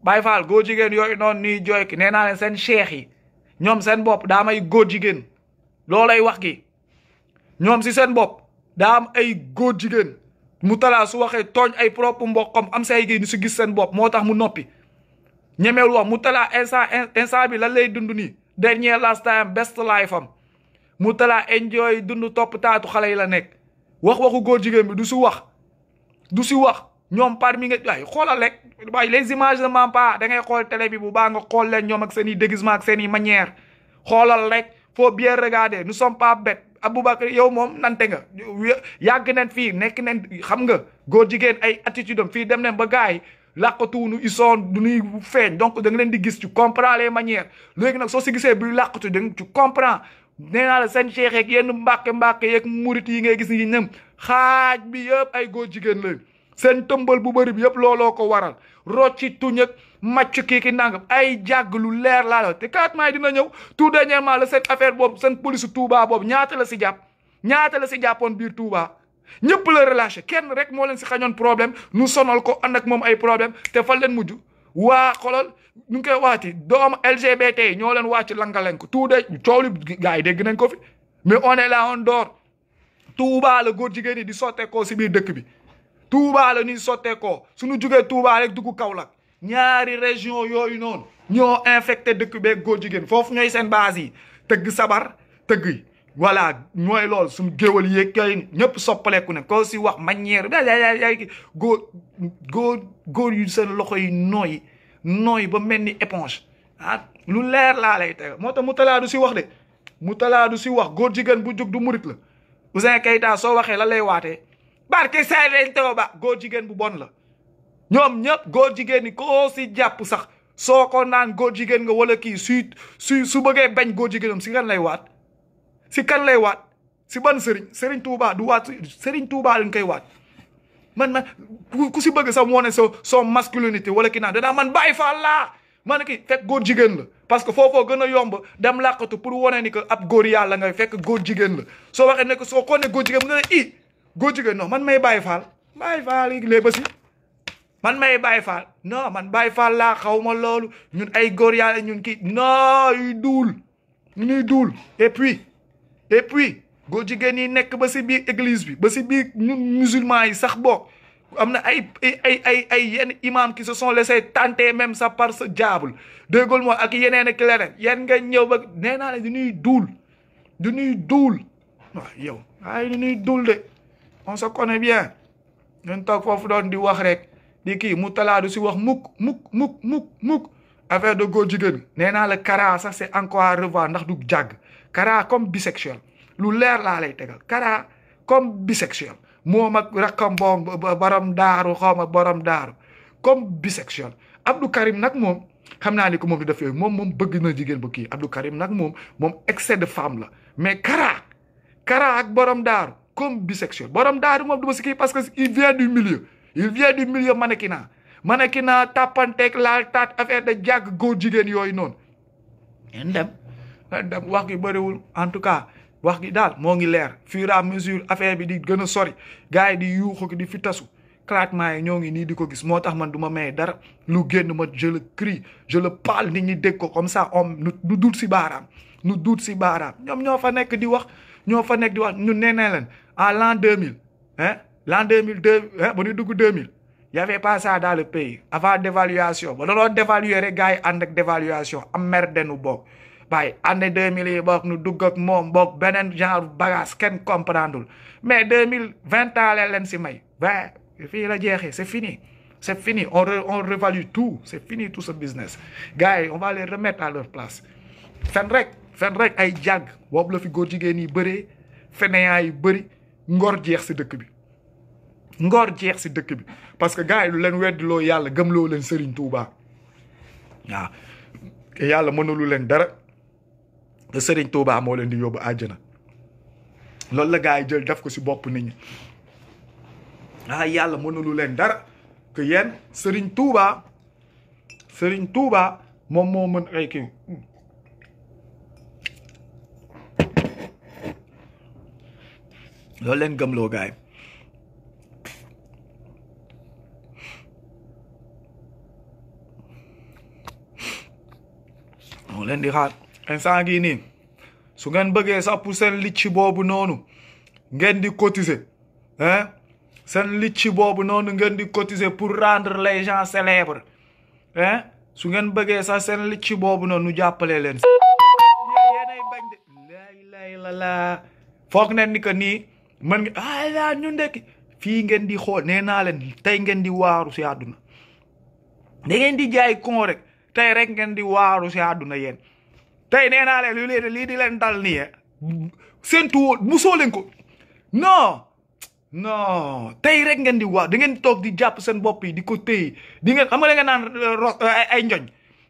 Baye Fall góor jigéen yooyu noonu nii jooy ki nee naa leen seen cheikh yi ñoom seen bopp daa am ay góor jigéen loolay wax gi ñoom si seen bopp daa am ay góor jigéen Mourtala su waxee tooñ ay propre mbokkam am say gi ni si gis seen bopp moo tax mu noppi ñemewul wax Mourtala instant bi lan lay dund nii dernier last time best life am Mourtala enjoy dund topp taatu xale yi la nekk waxu góor jigéen bi du si wax ñoom parmi nga waay xoolal rek waaye les images ne mentent pas da ngay xool télé bi bu baax nga xool leen ñoom ak seen i déguisement ak seen i manière xoolal rek faut bien regarder nous sommes pas bêtes Aboubacar yow moom nante nga yàgg nañ fii nekk nañ xam nga góor jigéen ay attitude am fii dem nañ ba gars yi làqatuwunu ils sont du ñuy feeñ donc da nga leen di gis tu comprends les manières léegi nag soo si gisee buy làqatu da tu comprends nee naa la seen cheikh yeeg yenn mbàkke yeeg murit yi ngay gis ni ñëm xaaj bi yëpp ay góor jigéen lañ seen tëmbal bu bëri bi yëpp looloo ko waral rocci tuñ ak màcc kii nangam ay jàgg lu leer laa la te 4 mai dina ñëw tout dernièrement la seen affaire boobu seen police Touba boobu ñaata la si jàppoon biir Touba ñëpp la relâché kenn rek moo leen si xañoon problème nu sonal ko ànd ak moom ay problème te fan leen mujj waa xolal ñu ngi koy waati doomu LGBT yi ñoo leen wàcc langaleen ko tout de coow li gars yi dégg nañ ko fi mais on est là on dort Touba la góor jigéen ñi di sotteekoo si biir dëkk bi Touba la ñuy sotteekoo suñu jugee Touba rek dugg Kaolack ñaari région yooyu noonu ñoo infecté dëkk beeg góor jigéen foofu ñooy seen base yi tëgg sabar tëgg yi voilà ñooy lool suñu géwal yeeg kay ñëpp soppaleku ne ko si wax manière góor yu seen loxo yi nooy ba mel ni éponge lu leer laa lay tegal moo tax Mourtala du si wax de Mourtala du si wax góor jigéen bu jug du murit la Ouzin Keita soo waxee la lay waatee barke Sëriñ Tuuba góor jigéen bu bon la ñoom ñëpp góor jigéen ñi koo si jàpp sax soo ko naan góor jigéen nga wala kii su bëggee bañ góor jigéenam si kan lay waat si ban Sëriñ Tuuba du waat Sëriñ Tuuba lañ koy waat man ku si bëgg sax moo ne soo masculinité wala kii naan danaa man Baay Faal laa man kii fekk góor jigéen la parce que foofoo gën a yomb dem làqatu pour wane ni que ab góor yàlla ngay fekk góor jigéen la soo waxee ne que soo ko ne góor jigéen mu ne góor jigéen non man may Baay Faal yi léegi ba si man may Baay Faal non man Baay Faal laa xaw ma loolu ñun ay góor yàlla ñun kii non ñuy duul et puis góor jigéen yi nekk ba si biir église bi ba si biir ñun musulmans yi sax boog am na ay yenn imam qui se sont laissés tenter même ça par ce diable déggul moo ak yeneen ak leneen yéen nga ñëw ba nee naa la du ñuy duul waaw yow waaye du ñuy duul de on se connaît bien ñun toog foofu doon di wax rek di kii Mourtala du si wax mukk affaire de góor jigéen nee naa la Kara sax c'est encore à revoir ndax du jàgg Kara comme bisexuel lu leer laa lay tegal Kara comme bisexuel moom ak rakkam borom daaru xawma borom daaru comme bisexuel Abdou Karim nag moom xam naa ni ko moom di def moom bëgg na jigéen ba kii Abdou Karim nag moom excès de femme la mais Kara ak borom daaru comme bisexuel borom daaru moom du ma si kii parce que il vient du milieu mannequinat tàppanteeg laal taat affaire de jàgg góor jigéen yooyu noonu dem wax gi bëriwul en tout cas wax gi daal moo ngi leer fur et à mesure affaire bi di gën a sori gars yi di yuuxu di fi tasu clatement yi ñoo ngi nii di ko gis moo tax man du ma may dara lu génn ma je le crie je le parle nit ñi dégg ko comme ça nu duut si baaraam ñoom ñoo fa nekk di wax ñu nee leen en l'an 2000 l'an 2002 ba ñu dugg 2000 y avait pas ça dans le pays avant dévaluation ba doon dévaluer rek gars yi ànd ak dévaluation am mer denu boog waaye année 2000 yi boog nu dugg ak moom boog beneen genre bagage kenn comprendreul mais 2020 ans leen si may fii la jeexee c'est fini on révalue tout c'est fini tout ce business gars yi on va les remettre à leur place fen rek ay jàgg boobu la fi góor jigéen yi bëree fainéants yi bëri ngor jeex si dëkk bi parce que gars yi lu leen weddiloo yàlla gëmloo leen Serigne Touba waaw te yàlla mënulu leen dara te Serigne Touba moo leen di yóbbu àjjana loolu la gars yi jël def ko si bopp nit ñi yàlla mënulu leen dara que yéen Serigne Touba moom moo mën ay kii loolu leen gëmloo gaay moo leen di xaar instant gii nii su ngeen bëggee sax pour seen licci boobu noonu ngeen di cotiser hein seen licci boobu noonu ngeen di cotiser pour rendre les gens célèbres hein su ngeen bëggee sax seen licci boobu noonu nu jàppale leen yéenay bañ de la foog ne ni que nii mën nga la ñu ndekki fii ngeen di xool nee naa leen tey ngeen di waaru si àdduna da ngeen di jaay kon rek tey rek ngeen di waaru si àdduna yéen tey nee naa leen lii di leen dal nii seen tuwo musoo leen ko non tey rek ngeen di waaw da ngeen toog di jàpp seen bopp yi di ko téye di ngeen xam nga nga naan ay njoñ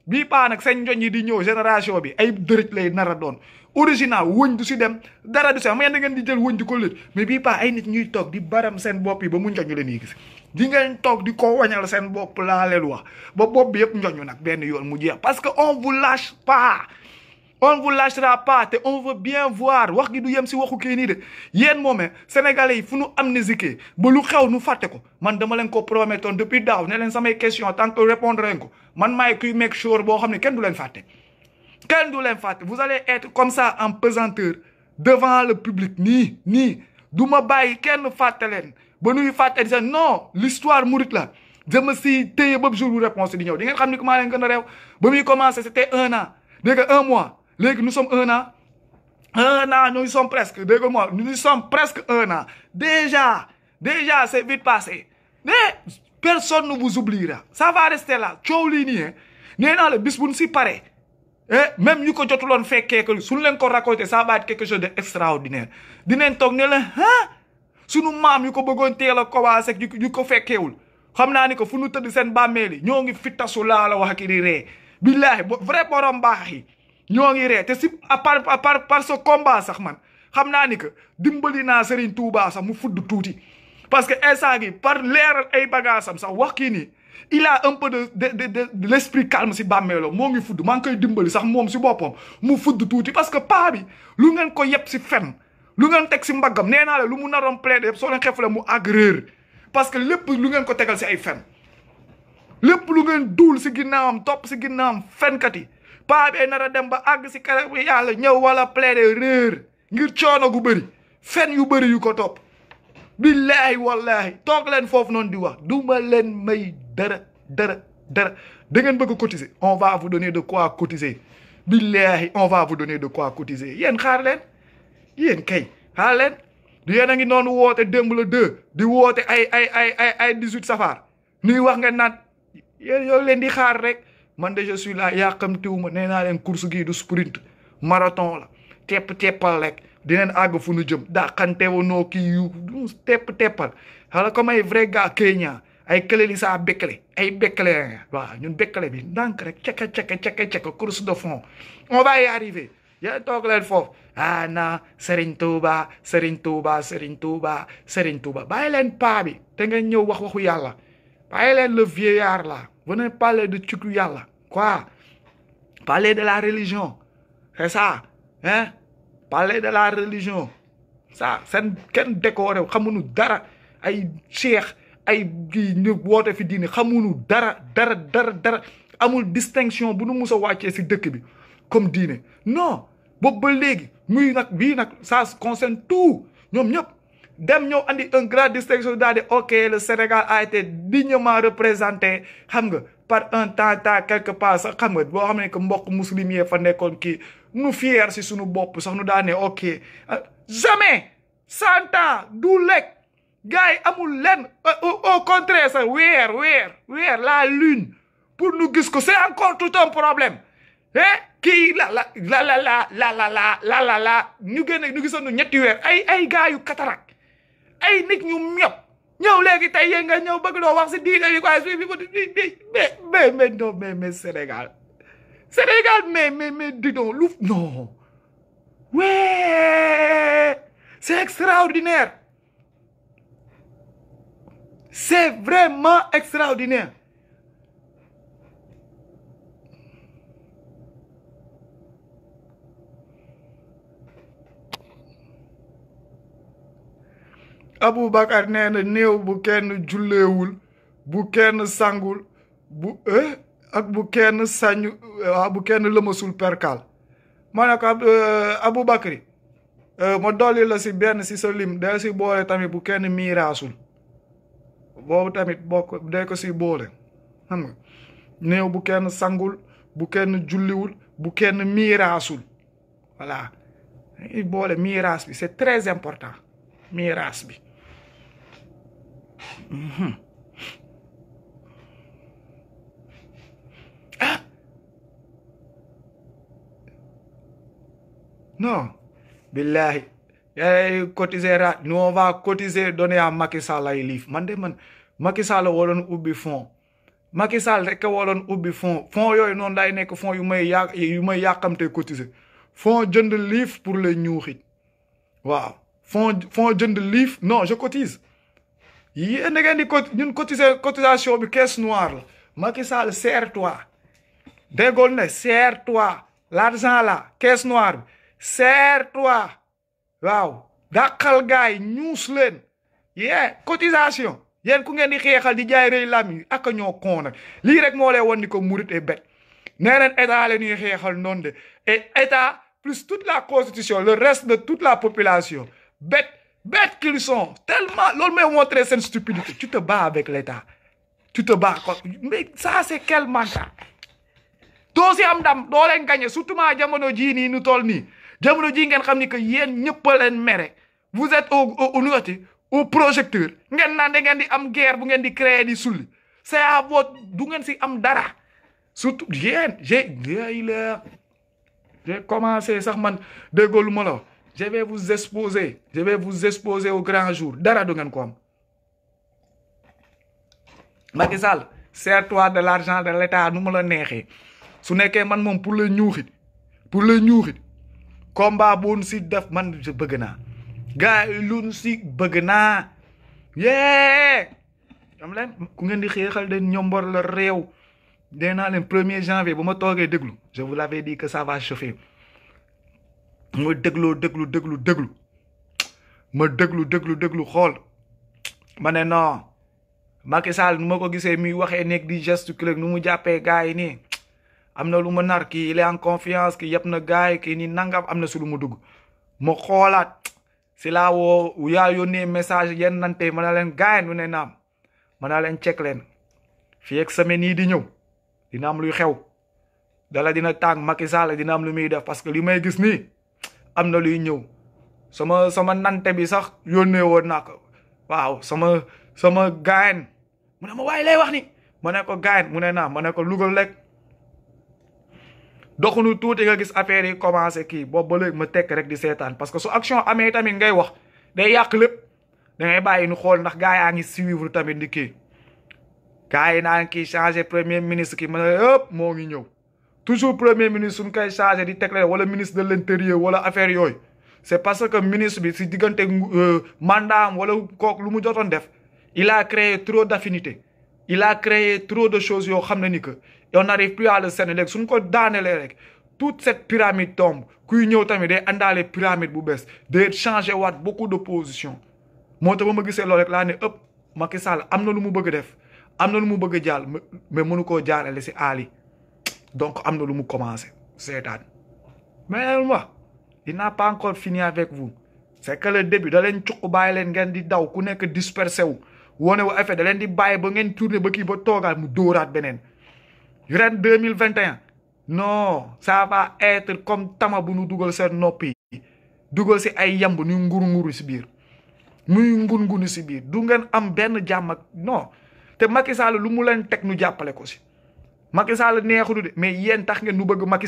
bii paa nag seen njoñ yi di ñëw génération bi ay dërëj lay nar a doon original wëñ du si dem dara du si am da ngeen di jël wëñ di ko lët mais bii paa ay nit ñuy toog di baram seen bopp yi ba mu njoñu leen yi gis di ngeen toog di ko wañal seen bopp laa leen wax ba bopp bi yëpp njoñu nag benn yoon mu jeex parce que on vous lâche pas on ne vous lâchera pas te on veut bien voir wax gi du yem si waxu kii nii de yéen moomee sénégalais yi fu nu amnésiqué ba lu xew nu fàtte ko man dama leen ko promettoon depuis daaw ne leen samay question tant que répondre leen ko man maay kuy make sure boo xam ne kenn du leen fàtte vous allez être comme ça en pesanteur devant le public nii du ma bàyyi kenn fàtte leen ba nuy fàtte di seen non l'histoire mouride la dama si téye ba jour bu réponse di ñëw di ngeen xam ni que maa leen gën a réew ba muy commencé c'était 1 an dégg nga 1 mois léegi nous sommes 1 an nous sommes presque dégg nga moi nous sommes presque 1 an déjà c'est vite passé mais personne ne vous oubliera ça va rester là coow lii nii nee naa la bis buñ si pare même ñu ko jotuloon fekkee que suñu leen ko raconté ça va être quelque chose d'extraordinaire dinañ toog ne la sunu maam yu ko bëggoon teel a commencé yu ko fekkeewul xam naa ni ko fu nu tëdd seen bàmmeel yi ñoo ngi fittasu laa la wax ki di ree billaahi vrai borom baax yi ñoo ngi ree te si par ce combat sax man xam naa ni que dimbali naa Serigne Touba sax mu fudd tuuti parce que instant gi par leeral ay bagaasam sax wax kii nii il a un peu de l'esprit calme si bàmmeelo moo ngi fudd maa ngi koy dimbali sax moom si boppam mu fudd tuuti parce que paa bi lu ngeen ko yeb si fen lu ngeen teg si mbaggam nee naa la lu mu naroon plaidé yëpp soo leen xefle mu agréer parce que lépp lu ngeen ko tegal si ay fen lépp lu ngeen duul si ginnaawam topp si ginnaawam fenkat yi paa bi nar a dem ba àgg si kanam bi yàlla ñëw wala plaidé réer ngir coono gu bëri fen yu bëri yu ko topp billahi wallahi toog leen foofu noonu di wax duma leen may dara da ngeen bëgg cotiser on va vous donner de quoi cotiser billahi on va vous donner de quoi cotiser yéen xaar leen yéen kay xaar leen du yéen a ngi noonu woote démb la 2 di woote ay 18 safar nuy wax ngeen naan yéen yoo leen di xaar rek man de je suis là yàqamtiwuma nee naa leen course gii du sprint marathon la teppal rek dineen àgg fu nu jëm dàqante wonoo kii yu teppal xala comme ay vrai gars Kenya ay kële li saa bekkale ay bekkale waaw ñun bekkale bi ndànk rek ceka course de fond on va y arriver yéen toog leen foofu na Serigne Touba bàyyi leen paa bi te ngeen ñëw waxu yàlla bàyyi leen le vieillard là venez parler de cuku yàlla quoi parler de la religion c'est ça parler de la religion ça seen kenn décoré xamuñu dara ay cheikh ay kii ñu woote fi diine xamuñu dara amul distinction bu nu mus a wàccee si dëkk bi comme diine non boobu ba léegi muy nag bii nag ça concerne tout ñoom ñëpp dem ñëw andi un grand distinction daal di ok le Sénégal a été dignement représenté xam nga par un temps quelque part sax xam nga boo xam ne que mbokk muslim yee fa nekkoon kii nu fier si suñu bopp sax nu daane ok jamais 100 ans du lekk gars yi amul lenn au contraire sax weer la lune pour nu gis ko c'est encore tout un problème kii la ñu génne ñu gisoon ñetti weer ay gars yu cataracte ay nit ñu ñëw léegi tey yéen nga ñëw bëgg doo wax si diine yi quoi mais non mais Sénégal mais dis donc lu non ouais c'est extraordinaire C'est vraiment extraordinaire. Aboubacar nee na néew bu kenn julleewul bu kenn sangul bu ak bu kenn sañu bu kenn lëmasul perkal ma ne ko Aboubacry ma dolli la si benn si sa lim day si boole tamit bu kenn miiraasul boobu tamit bokk day ko si boole xam nga néew bu kenn sangul bu kenn julliwul bu kenn miiraasul voilà boole miiraas bi c'est très important miiraas bi ah non billahi cotiser nous on va cotiser donner à Macky Sall ay liif man Macky Sall waroon ubbi fond Macky Sall rek waroon ubbi fond yooyu noonu day nekk fond yu may yàqamte cotiser fond jënd liif pour les ñuuxit waaw fond jënd liif non je cotise yéen da ngeen di ñun cotisation bi caisse noire la Macky Sall serre-toi déggoon ne serre-toi l'argent là caisse noire bi serre-toi waaw dàqal gaay ñuus leen cotisation yéen ku ngeen di xeexal di jaay rëy lam yi ak ñoo kon nag lii rek moo leen won ni ko murit et bête nee neen état la ñuy xeexal noonu de et état plus toute la constitution le reste de toute la population bêtes qu'ils sont tellement loolu may montrer seen stupidité tu te bats avec l'état tu te bats mais ça c'est quel mandat doo si am ndam doo leen gagné surtout ma jamono jii nii nu toll nii jamono jii ngeen xam ni que yéen ñëpp a leen mere vous êtes au projecteur ngeen naan da ngeen di am guerre bu ngeen di créer di sulli c'est à votre du ngeen si am dara surtout yéen j'ai commencé sax man déggoo lu ma la je vais vous exposer au grand jour dara du ngeen ko am Macky Sall sers-toi de l'argent de l'État nu ma la neexee su nekkee man moom pour le ñuuxit combat bu si def man bëgg naa gars yi lu si bëgg naa am leen ku ngeen di xeexal den ñombor la réew dee naa leen 1er janvier bu ma toogee déglu je vous l'avais dit que ça va chauffer ma déglu xool ma ne non Macky Sall nu ma ko gisee muy waxee nekk di gesticuler nu mu jàppee gars yi nii am na lu ma nar kii il est en confiance kii yëpp na gars yi kii nii nangam am na si lu mu dugg ma xoolaat si laa woo yaa yónnee message yenn nante ma na leen gars yi nu ne naam ma na leen check leen fii ak semaine yi di ñëw dina am luy xew dala dina tàng Macky Sall dina am lu muy def parce que li may gis nii am na luy ñëw sama nante bi sax yónnee woon naa ko waaw sama gaayen mu ne ma waaye lay wax ni ma ne ko gaayen mu ne naa ma ne ko lugal rek doxunu tuuti nga gis affaire yi commencé kii boobu ba léegi ma tekk rek di seetaan parce que su action amee tamit ngay wax day yàq lépp da ngay bàyyi nu xool ndax gaa yaa ngi suivre tamit di kii gaa yi naan kii changé premier ministre kii ma ne yëpp moo ngi ñëw toujours premier ministre suñ koy changé di teg wala ministre de l'intérieur wala affaire yooyu c'est parce que ministre bi si diggante mandat am wala kooku lu mu jotoon def il a créé trop d'affinités il a créé trop de choses yoo xam ne ni que on n'arrive plus à le cerner léegi suñ ko daanelee rek toute cette pyramide tombe kuy ñëw tamit day àndaale pyramide bu bees day changer waat beaucoup de position moo tax ba ma gisee loolu rek laa ne ëpp Macky Sall am na lu mu bëgg def am na lu mu bëgg jàll mais mënu koo jaarale si aali donc am na lu mu commencé seetaan mais moi il n'a pas encore fini avec vous c'est que le début da leen cuq bàyyi leen ngeen di daw ku nekk dispersé wu wone wu effet da leen di bàyyi ba ngeen tourné ba kii ba toogaat mu dóoraat beneen ren 2021 non ça va être comme tama bu nu dugal seen noppi dugal si ay yamb nuy nguru si biir muy ngun si biir du ngeen am benn jàmm ak non te Macky Sall lu mu leen teg nu jàppale ko si Macky Sall neexudu de mais yéen tax ngeen nu bëgg Macky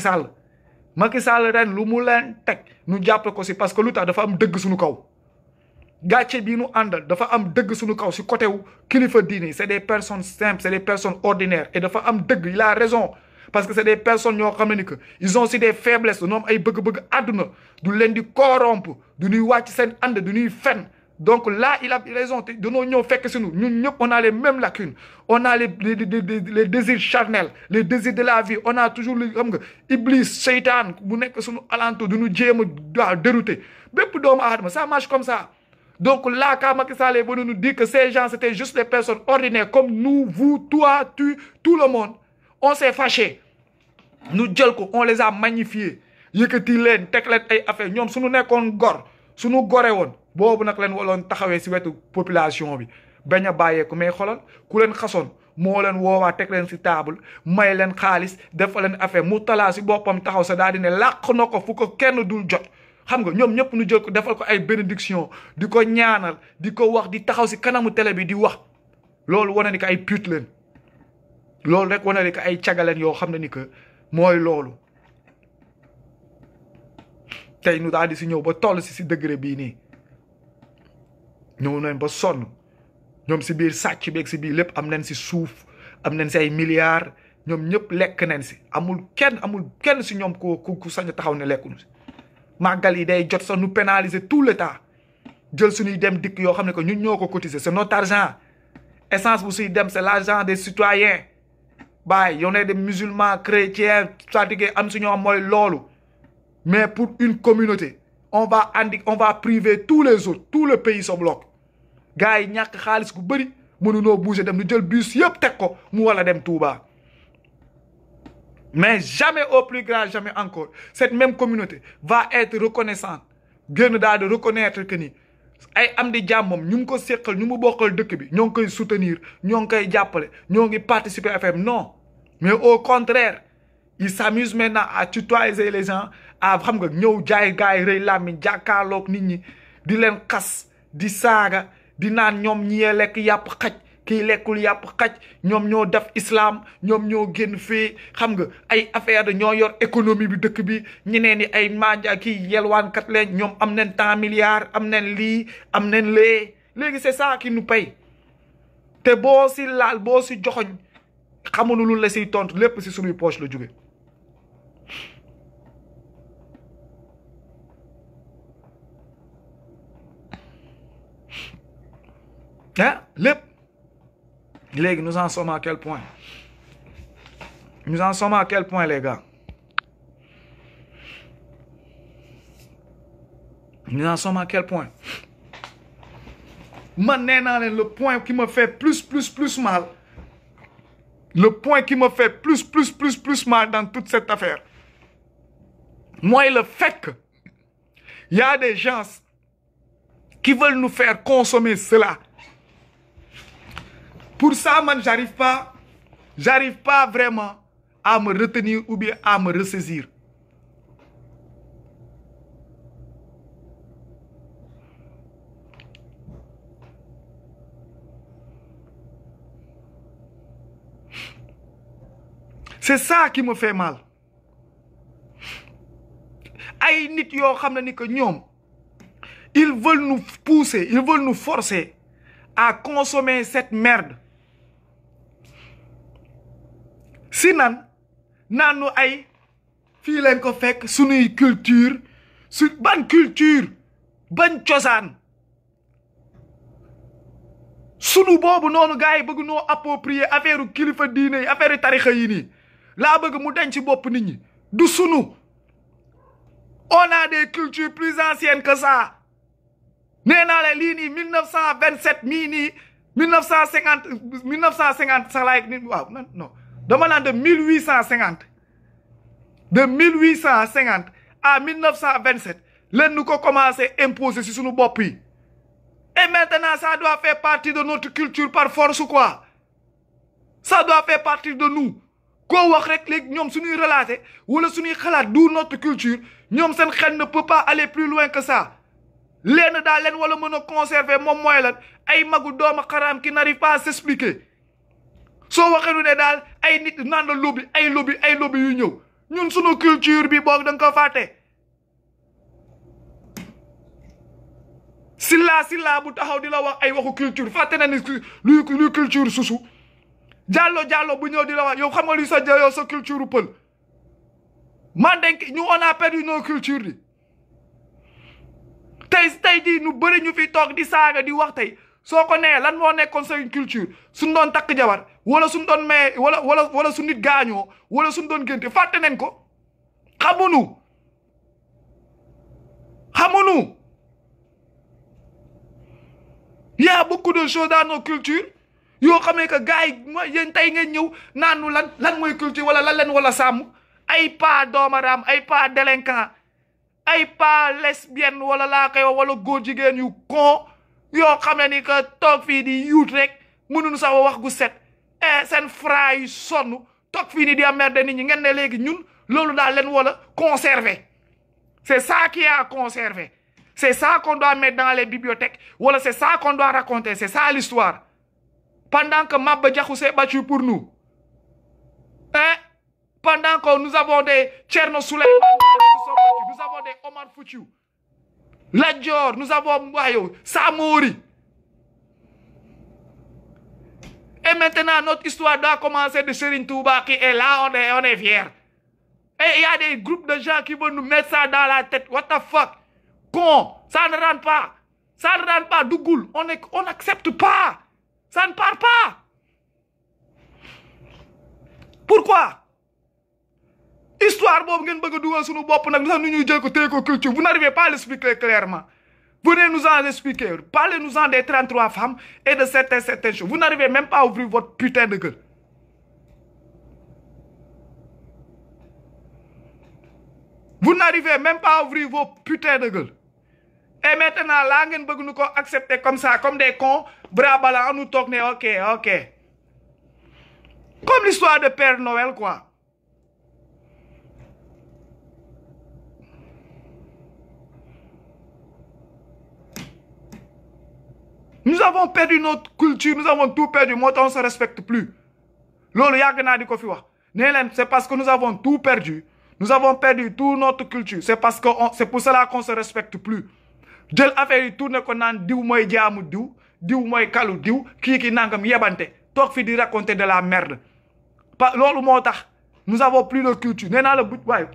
Sall ren lu mu leen teg nu jàppale ko si parce que lu tax dafa am dëgg suñu kaw gàcce bii nu àndal dafa am dëgg suñu kaw si côté wu kilifa diine c'est des personnes simples c'est des personnes ordinaires et dafa am dëgg il a raison parce que c'est des personnes ñoo xam ne ni que ils ont aussi des faiblesses dañoo am ay bëgg-bëgg àdduna du leen di corrompre du ñuy wàcc seen ànd du ñuy fen Donc là, il a raison. De nos fait que c'est nous. Nous, on a les mêmes lacunes. On a les désirs charnels, les désirs de la vie. On a toujours les Iblis, Satan, vous n'êtes que sur nous alentour de nous dérouter. Ça marche comme ça. Donc là, quand Macky Sall est venu nous dire que ces gens, c'était juste des personnes ordinaires comme nous, vous, toi, tu, tout le monde. On s'est fâchés. Nous, on les a magnifiés. Yëkkati leen teg leen ay affaire ñoom suñu nekkoon gor suñu gore woon boobu nag leen waloon taxawee si wetu population bi bañ a bàyyeeku mais xolal ku leen xasoon moo leen woowaa teg leen si table may leen xaalis def leen affaire mu talaa si boppam taxaw sa daal di ne làq na ko fu ko kenn dul jot xam nga ñoom ñëpp ñu jël ko defal ko ay bénédiction di ko ñaanal di ko wax di taxaw si kanamu télé bi di wax loolu wane ni ko ay pute leen loolu rek wane ni ko ay cagaleen yoo xam ne ni que mooy loolu tey nu daal di si ñëw ba toll si degré bii nii ñëw nañ ba sonn ñoom si biir sàcc beeg si biir lépp am nañ si suuf am nañ si ay milliards ñoom ñëpp lekk nañ si amul kenn si ñoom ku sañ a taxaw ne lekkuñu si màggal yi day jot sax nu pénaliser tout l'état jël suñuy dem dikk yoo xam ne que ñun ñoo ko cotiser c'est notre argent essence bu suy dem c'est l'argent des citoyens baay yow ne des musulmans chrétiens pratiquer am si ñoom mooy loolu. Mais pour une communauté, on va priver tous les autres. Tout le pays se bloque. Gars, il n'y a que Khalis qui bouge. Nous bouger dem, nous bus, yep teko, nous allons dem Touba. Mais jamais au plus grand, jamais encore, cette même communauté va être reconnaissante. Gën daal de reconnaître que ni ay am di jàmmam ñu ngi ko séqal ñu mu bokkal dëkk bi ñoo ngi koy soutenir ñoo ngi koy jàppale ñoo ngi participer à faire non. Mais au contraire, ils s'amusent maintenant à tutoyer les gens. ah xam nga ñëw jaay gaay rëy làmmiñ jàkkaarloog nit ñi di leen xas di saaga di naan ñoom ñi lekk yàpp xaj kii lekkul yàpp xaj ñoom ñoo def islam ñoom ñoo génn fii xam nga ay affaire de ñoo yor économie bi dëkk bi ñeneen ni ay manja kii yelwaankat leen ñoom am nañ tant milliards am nañ lii am nañ lee léegi c'est ça qui nous paye te boo si laal boo si joxoñ xamuñu lu la siy tontu lépp si suñuy poche la jóge hein lépp léegi nous en sommes à quel point nous en sommes à quel point les gars nous en sommes à quel point man nee naa leen le point qui me fait plus mal le point qui me fait plus mal dans toute cette affaire moi le fait que y a des gens qui veulent nous faire consommer cela. Pour ça, man, j'arrive pas vraiment à me retenir ou bien à me ressaisir. C'est ça qui me fait mal. Ay nit yo xamna ni que ñom ils veulent nous pousser, ils veulent nous forcer à consommer cette merde. Si nan nu ay fii leen ko fekk suñuy culture ban culture ban cosaan sunu boobu noonu gars yi bëgg noo approprier affaire kilifa diine yi affaire tarixa yi nii laa bëgg mu denc ci bopp nit ñi du sunu on a des cultures plus anciennes que ça nee naa la lii nii 1927 mii nii 1950 sax laay nit waaw non dama naan de 1850 à 1927 leen nu ko commencé imposer si sunu bopp yi et maintenant ça doit faire partie de notre culture par force ou quoi ça doit faire partie de nous koo wax rek léegi ñoom suñuy relater wala suñuy xalaat du notre culture ñoom seen xel ne peut pas aller plus loin que ça leen daal leen wala mën a conserver moom mooy lan ay magu doomu xaraam qui n'arrive pas à s'expliquer soo waxee nu ne daal ay nit naan la lobby yu ñëw ñun suñu culture bi boog da nga ko fàtte silla bu taxaw di la wax ay waxu culture fàtte na ni luy culture susu jàllo bu ñëw di la wax yow xam nga luy sa culture pël man denk ñu on a perdu nos culture di tey di nu bëri ñu fi toog di saaga di wax tey soo ko nee lan moo nekkoon seen culture suñ doon takk jabar wala suñ doon may wala su nit gaañoo wala suñ doon génte fàtte nañ ko xamunu y a beaucoup de choses dans nos cultures yoo xamee que gars yi yéen tey ngeen ñëw naan nu lan mooy culture wala lan leen wala sàmm ay pas doomaraam ay pas délinquant ay pas lesbienne wala laa koy wala góor jigéen yu con yoo xam ne ni que toog fii di yuut rek mënuñu sax wax gu set seen fra yu sonn toog fii ni di emmerde nit ñi ngeen ne léegi ñun loolu daal leen wala conserver c'est ça qui est à conserver c'est ça qu'on doit mettre dans les bibliothèques wala c'est ça qu'on doit raconter c'est ça l'histoire pendant que Maba Diakhou s'est battu pour nous pendant que nous avons des Thierno Souleymane nous avons des Omar Foutiyou Lat Dior nous avons Samori. Et maintenant, notre histoire doit commencer de Serigne Touba qui est là, on est fiers. Et il y a des groupes de gens qui veulent nous mettre ça dans la tête. What the fuck? Con, ça ne rentre pas. Ça ne rentre pas, Dougoul. On n'accepte pas. Ça ne part pas. Pourquoi? Histoire, vous n'arrivez pas à l'expliquer clairement. Venez nous en expliquer. Parlez-nous-en des 33 femmes et de certaines choses. Vous n'arrivez même pas à ouvrir votre putain de gueule. Vous n'arrivez même pas à ouvrir vos putains de gueule. Et maintenant, là, vous nous accepter comme ça, comme des cons, bras ballants, nous toquer, ok. Comme l'histoire de Père Noël, quoi. Nous avons perdu notre culture, nous avons tout perdu. Moi, on ne se respecte plus. C'est parce que nous avons tout perdu. Nous avons perdu toute notre culture. C'est parce que c'est pour cela qu'on ne se respecte plus. Djel affaire tourne ko nan diw moy jaamu diw moy kalu diw ki nangam yebante tok fi di raconter de la merde. Lolu motax nous avons plus de culture. Néna la way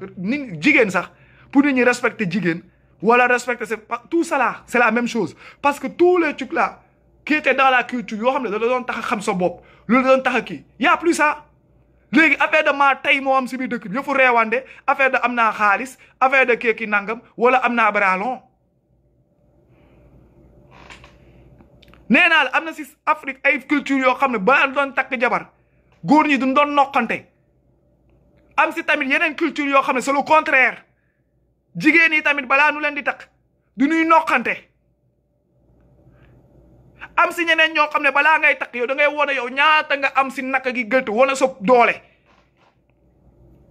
jigen sax pour nit ñi respecter jigen wala respecter tout ça là, c'est la même chose parce que tous les trucs là qui étaient dans la culture yo xamné da doon tax xam sa bop, lu doon tax ki. Y a plus ça. Légui affaire de ma tay mo am ci bi dëkk bi yëfu réewande affaire de amna xaalis affaire de keki nangam wala amna bralon. Néna la amna ci Afrique ay culture yo xamné ba doon tak jabar goor ñi duñ doon nokkante am ci tamit yeneen culture yo xamné c'est le contraire jigéen yi tamit bala nu leen di tak du ñuy nokkante am ci ñeneen ñoo xamné bala ngay tak yow da ngay wone yow ñaata nga am ci naka gi gëlt wona sa doole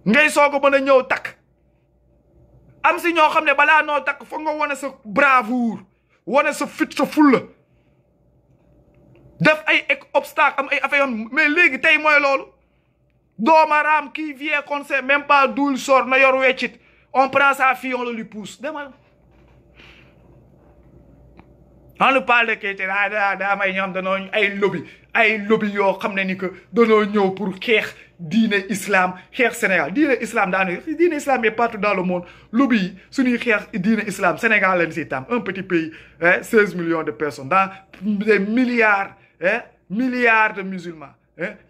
ngay sogo mëna ñëw tak am ci ñoo xamné bala no tak fo nga wone sa bravoure wone sa fit sa fulla def ay obstacle am ay affaire mais légui tay moy lolu domaram qui vient qu'on sait même pas d'où il sort na yor wéccit on prend sa fille on le lui pousse demal on nous parle de que da may ñom dañu ay lobby yo xamné ni que dañu ñëw pour xex diine islam xex Sénégal diine islam diine islam est partout dans le monde lobby suñu xex diine islam Sénégal lañ ci tam un petit pays 16 millions de personnes dans des milliards milliards de musulmans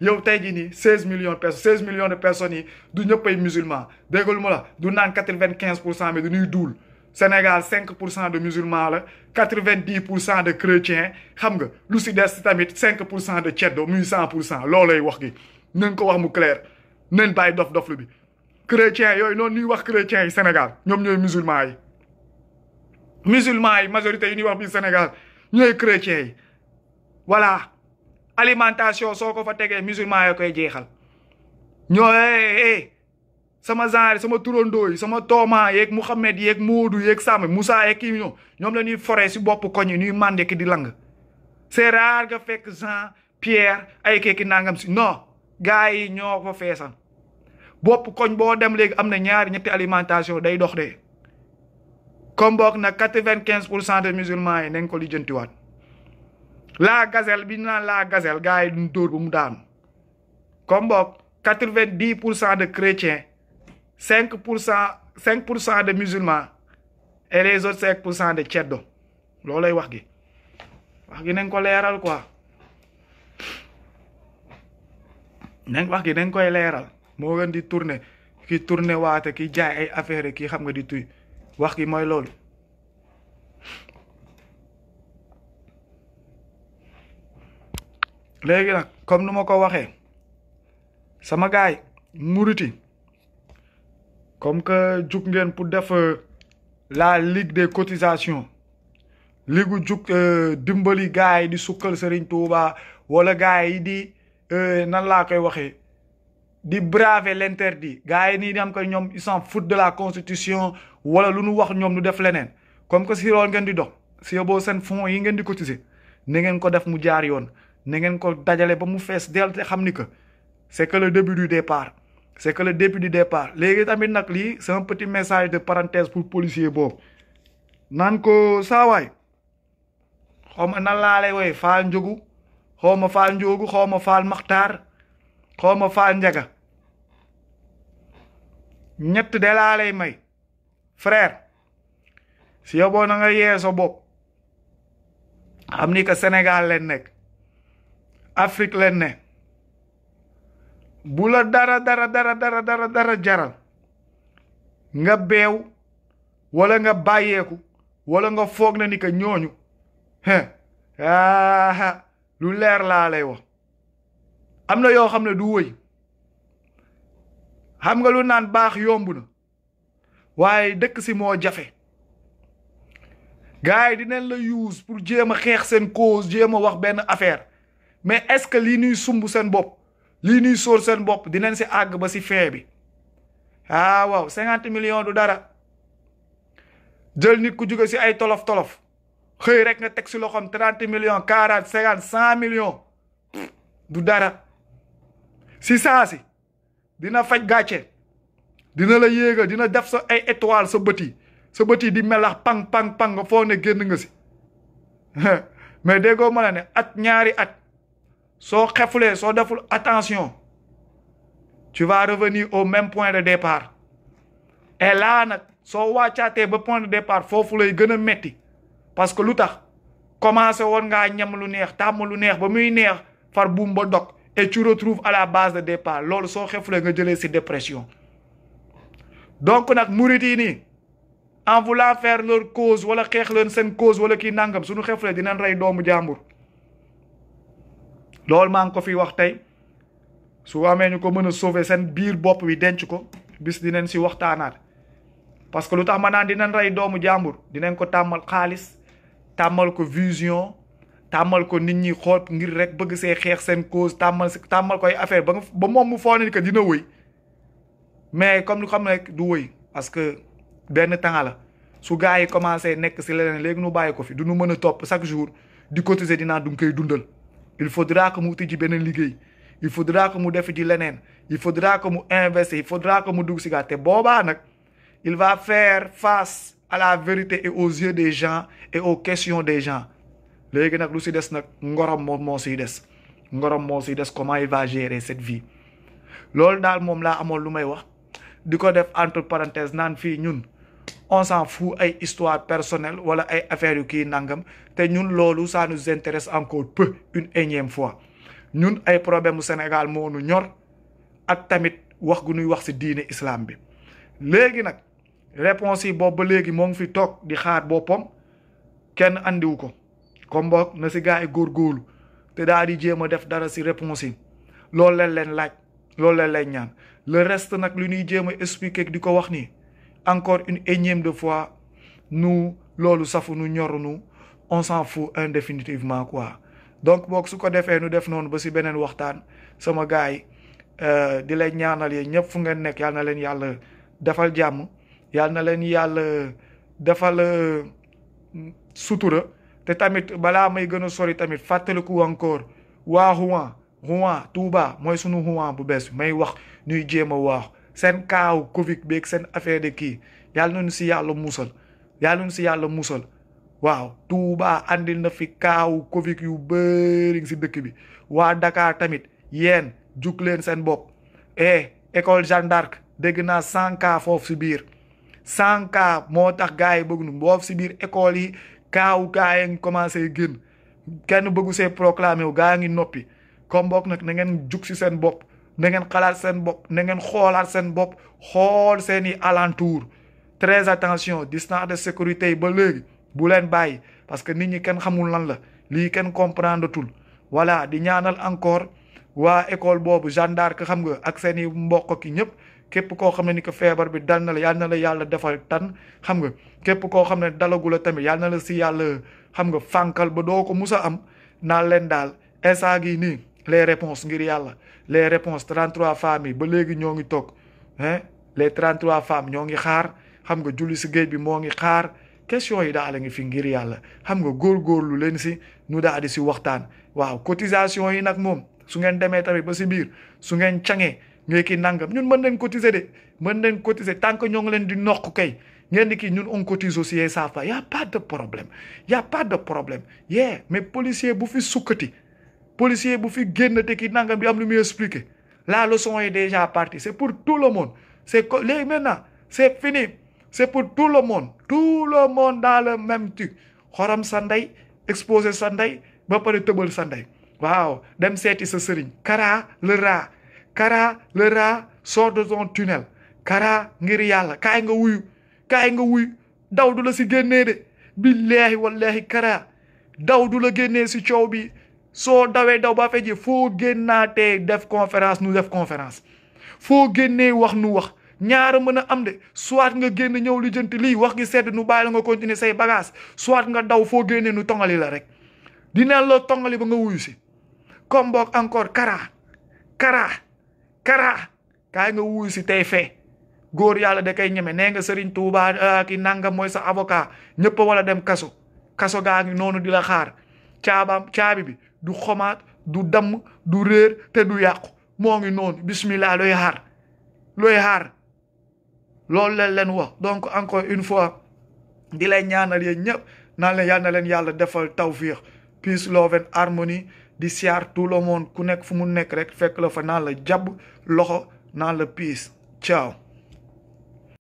yow tay ji ni 16 millions de personnes 16 millions de personnes yi du ñëppay musulmans déggul mo la du nan 95% mais du ñuy doul Sénégal 5% de musulmans la 90% de chrétiens xam nga lu ci dess tamit 5% de ceddo muy 100% lolay wax gi nañ ko wax mu clair nañ bay dof lu bi chrétiens yoy non ñuy wax chrétiens yi Sénégal ñom ñoy musulmans yi majorité yi ñuy wax bi Sénégal ñoy chrétiens yi voilà alimentation soko fa tégué musulman ya koy jéxal ñoy sama genre sama turondo yi sama Toma yek Mouhamed yek Modou yek Sam Moussa yek ki ñom la ñuy foré ci bop koñ ñuy mandé ki di lang c'est rare nga fekk Jean Pierre ay keki nangam ci non gaay ñoo fa fessan bop koñ bo dem légui amna ñaar ñetti alimentation day dox dé comme bok na 95% de musulmans yi nañ ko lijeenti wat la gazelle bi naan la gazelle gars yi duñ dóor bu mu daanu comme boog 90% de chrétiens 5% de musulmans et les autres 5% de ceddo loolay wax gi nañ ko leeral quoi wax gi nañ koy leeral moo gën di tourner ki tourner waate ki jaay ay affaire kii xam nga di tuy wax gi mooy loolu léegi nag comme nu ma ko waxee sama gaay Mouriti comme que jug ngeen pour def la ligue des cotisations ligu jug dimbali gaay yi di sukkal Serigne Touba wala gaay yi di nan laa koy waxee di braver l'interdit gaay yi nii am ko ñoom ils s'en foutent de la constitution wala lu nu wax ñoom nu def leneen comme que si loolu ngeen di dox si boo seen fonds yi ngeen di cotiser na ngeen ko def mu jaar yoon na ngeen ko dajale ba mu fees del te xam ni que c'est que le début du départ c'est que le début du départ léegi tamit nag lii c'est un petit message de parenthèse pour policier boobu naan ko saawaay xaw ma nan laa lay woy faal njogu xaw ma faal njogu xaw ma faal maxtaar xaw ma faal njaga ñett de laa lay may frère si yoboo na nga yee sa bopp xam ni que Sénégal leen nekk Afrique leen ne bu la dara jaral nga beew wala nga bàyyeeku wala nga foog na ni que ñooñu lu leer laa lay wax am na yoo xam ne du wëy xam nga lu naan baax yomb na waaye dëkk si moo jafe gars yi dinañ la use pour jéem a xeex seen cause jéem a wax benn affaire mais est-ce que lii ñuy sumb seen bopp lii ñuy sóor seen bopp dinañ si àgg ba si fin bi waaw 50 millions du dara jël nit ku jóge si ay tolof xëy rek nga teg si loxoom 30 millions 40 50 100 millions du dara si saa si dina faj gàcce dina la yéegal dina def sa ay étoile sa bët yi di melax pang nga foo ne génn nga si mais déggoo ma la ne at ñaari at soo xefulee soo deful attention tu vas revenir au même point de départ et là nag soo wàccaatee ba point de départ foofu lay gën a metti parce que lu tax commencé woon ngaa ñam lu neex tàmm lu neex ba muy neex far buum ba dog et tu retrouves à la base de départ loolu soo xefulee nga jëlee si dépression donc nag murit yi nii en voulant faire leur cause wala xeex leen seen cause wala kii nangam suñu xefulee dinañ rey doomu jàmbur loolu maa ngi ko fi wax tey su amee ñu ko mën a sauver seen biir bopp bi denc ko bis dinañ si waxtaanaat parce que lu tax ma naan dinañ rey doomu jàmbur dinañ ko tàmmal xaalis tàmmal ko vision tàmmal ko nit ñi xool ngir rek bëgg see xeex seen cause tàmmal koy affaire ba moom mu foo ni que dina wëy mais comme lu xam ne du wëy parce que benn temps la su gars yi commencé nekk si leneen léegi nu bàyyi ko fi du nu mën a topp chaque jour di cotiser dinaa du koy dundal il faudra que mu uti ji beneen liggéey il faudra que mu def ji leneen il faudra que mu investir il faudra que mu dugg si gàtt te boobaa nag il va faire face à la vérité et aux yeux des gens et aux questions des gens léegi nag lu si des nag ngorom moom moo siy des ngorom moo siy des comment il va gérer cette vie loolu daal moom laa amoon lu may wax di ko def entre parenthèses naan fii ñun on s'en fout ay histoire personnelle wala ay affaires yu kii nangam te ñun loolu ça nous intéresse encore peu une énième fois ñun ay problème mu Sénégal moo nu ñor ak tamit wax gu nuy wax si diine islam bi léegi nag réponse yi boobu ba léegi moo ngi fi toog di xaar boppam kenn andiwu ko comme boog na si gars yi góorgóorlu te daal di jéem a def dara si réponse yi loolu leen laaj loolu leen ñaan le reste nag lu ñuy jéem a expliquer di ko wax nii encore une énième de fois nous loolu safu nu ñoru nu on s'en fout indéfinitivement quoi donc boog su ko defee nu def noonu ba si beneen waxtaan sama gars yi di leen ñaanal yéen ñëpp fu ngeen nekk yal na leen yàlla defal jàmm yal na leen yàlla defal sutura te tamit balaa may gën a sori tamit fàttaliku encore waa Rouen Touba mooy sunu Rouen bu bees may wax ñuy jéem a waax seen kaaw Covid beeg seen affaire de kii yàlla nañu si yàlla musal waaw Touba andil na fi kaaw Covid yu bëri si dëkk bi waa Dakar tamit yéen jug leen seen bopp école Jeanne d'Arc dégg naa 100 cas foofu si biir 100 cas moo tax gars yi bëgg nu boofu si biir école yi kaaw gaa yi ngi commencé génn kenn bëggu see proclamé wu gaa ngi noppi comme boog nag na ngeen jug si seen bopp na ngeen xalaat seen bopp na ngeen xoolaat seen bopp xool seeni alentour très attention distance de sécurité yi ba léegi bu leen bàyyi parce que nit ñi kenn xamul lan la lii kenn comprendre tul voilà di ñaanal encore waa école boobu Jeanne d'Arc xam nga ak seeni mbokk ki ñëpp képp koo xam ne ni ko feebar bi dal na la yal na la yàlla defal tan xam nga képp koo xam ne dalagu la tamit yal na la si yàlla xam nga fànkal ba doo ko mus a am naa leen daal instant gi nii les réponses ngir yàlla les réponses 33 femmes yi ba léegi ñoo ngi toog les 33 femmes ñoo ngi xaar xam nga julli si géej bi moo ngi xaar question yi daal a ngi fi ngir yàlla xam nga góorgóorlu leen si nu daal di si waxtaan waaw cotisation yi nag moom su ngeen demee tamit ba si biir su ngeen cangee ngay kii nangam ñun mën nañ cotiser de mën nañ cotiser tant que ñoo ngi leen di nokk kay ngeen di kii ñun on cotise aussi et ça fa y a pas de problème y a pas de problème mais policier bu fi sukkati policier bu fi génn te kii nangam bi am lu muy expliquer la leçon est déjà partie c'est pour tout le monde léegi maintenant c'est fini c'est pour tout le monde dans le même truc xorom sa ndey exposer sa ndey ba pare tëbal sa ndey waaw dem seeti sa sëriñ Kara le rat sort de ton tunnel Kara ngir yàlla kaay nga wuyu daw du la si génnee de billahi wallahi Kara daw du la génnee si coow bi soo dawee daw ba feje foo génnaatee def conférence nu def conférence foo génnee wax nu wax ñaara mën a am de soit nga génn ñëw li jënti lii wax gi sedd nu bàyyi la nga continuer say bagage soit nga daw foo génnee nu tongali la rek dina la tongali ba nga wuyu si comme boog encore Kara kaay nga wuyu si tey fee góor yàlla da koy ñeme nee nga Serigne Touba ki nangam mooy sa avocat ñëpp wala dem kaso gaa ngi noonu di la xaar caabi bi du xomaat du damm du réer te du yàqu moo ngi noonu bismillah looy xaar loolu leen wax donc encore une fois di lay ñaanal yéen ñëpp naan leen yal na leen yàlla defal tawfiq peace love and harmony di siyaar tout le monde ku nekk fu mu nekk rek fekk la fa naan la jàbb loxo naan la peace ciao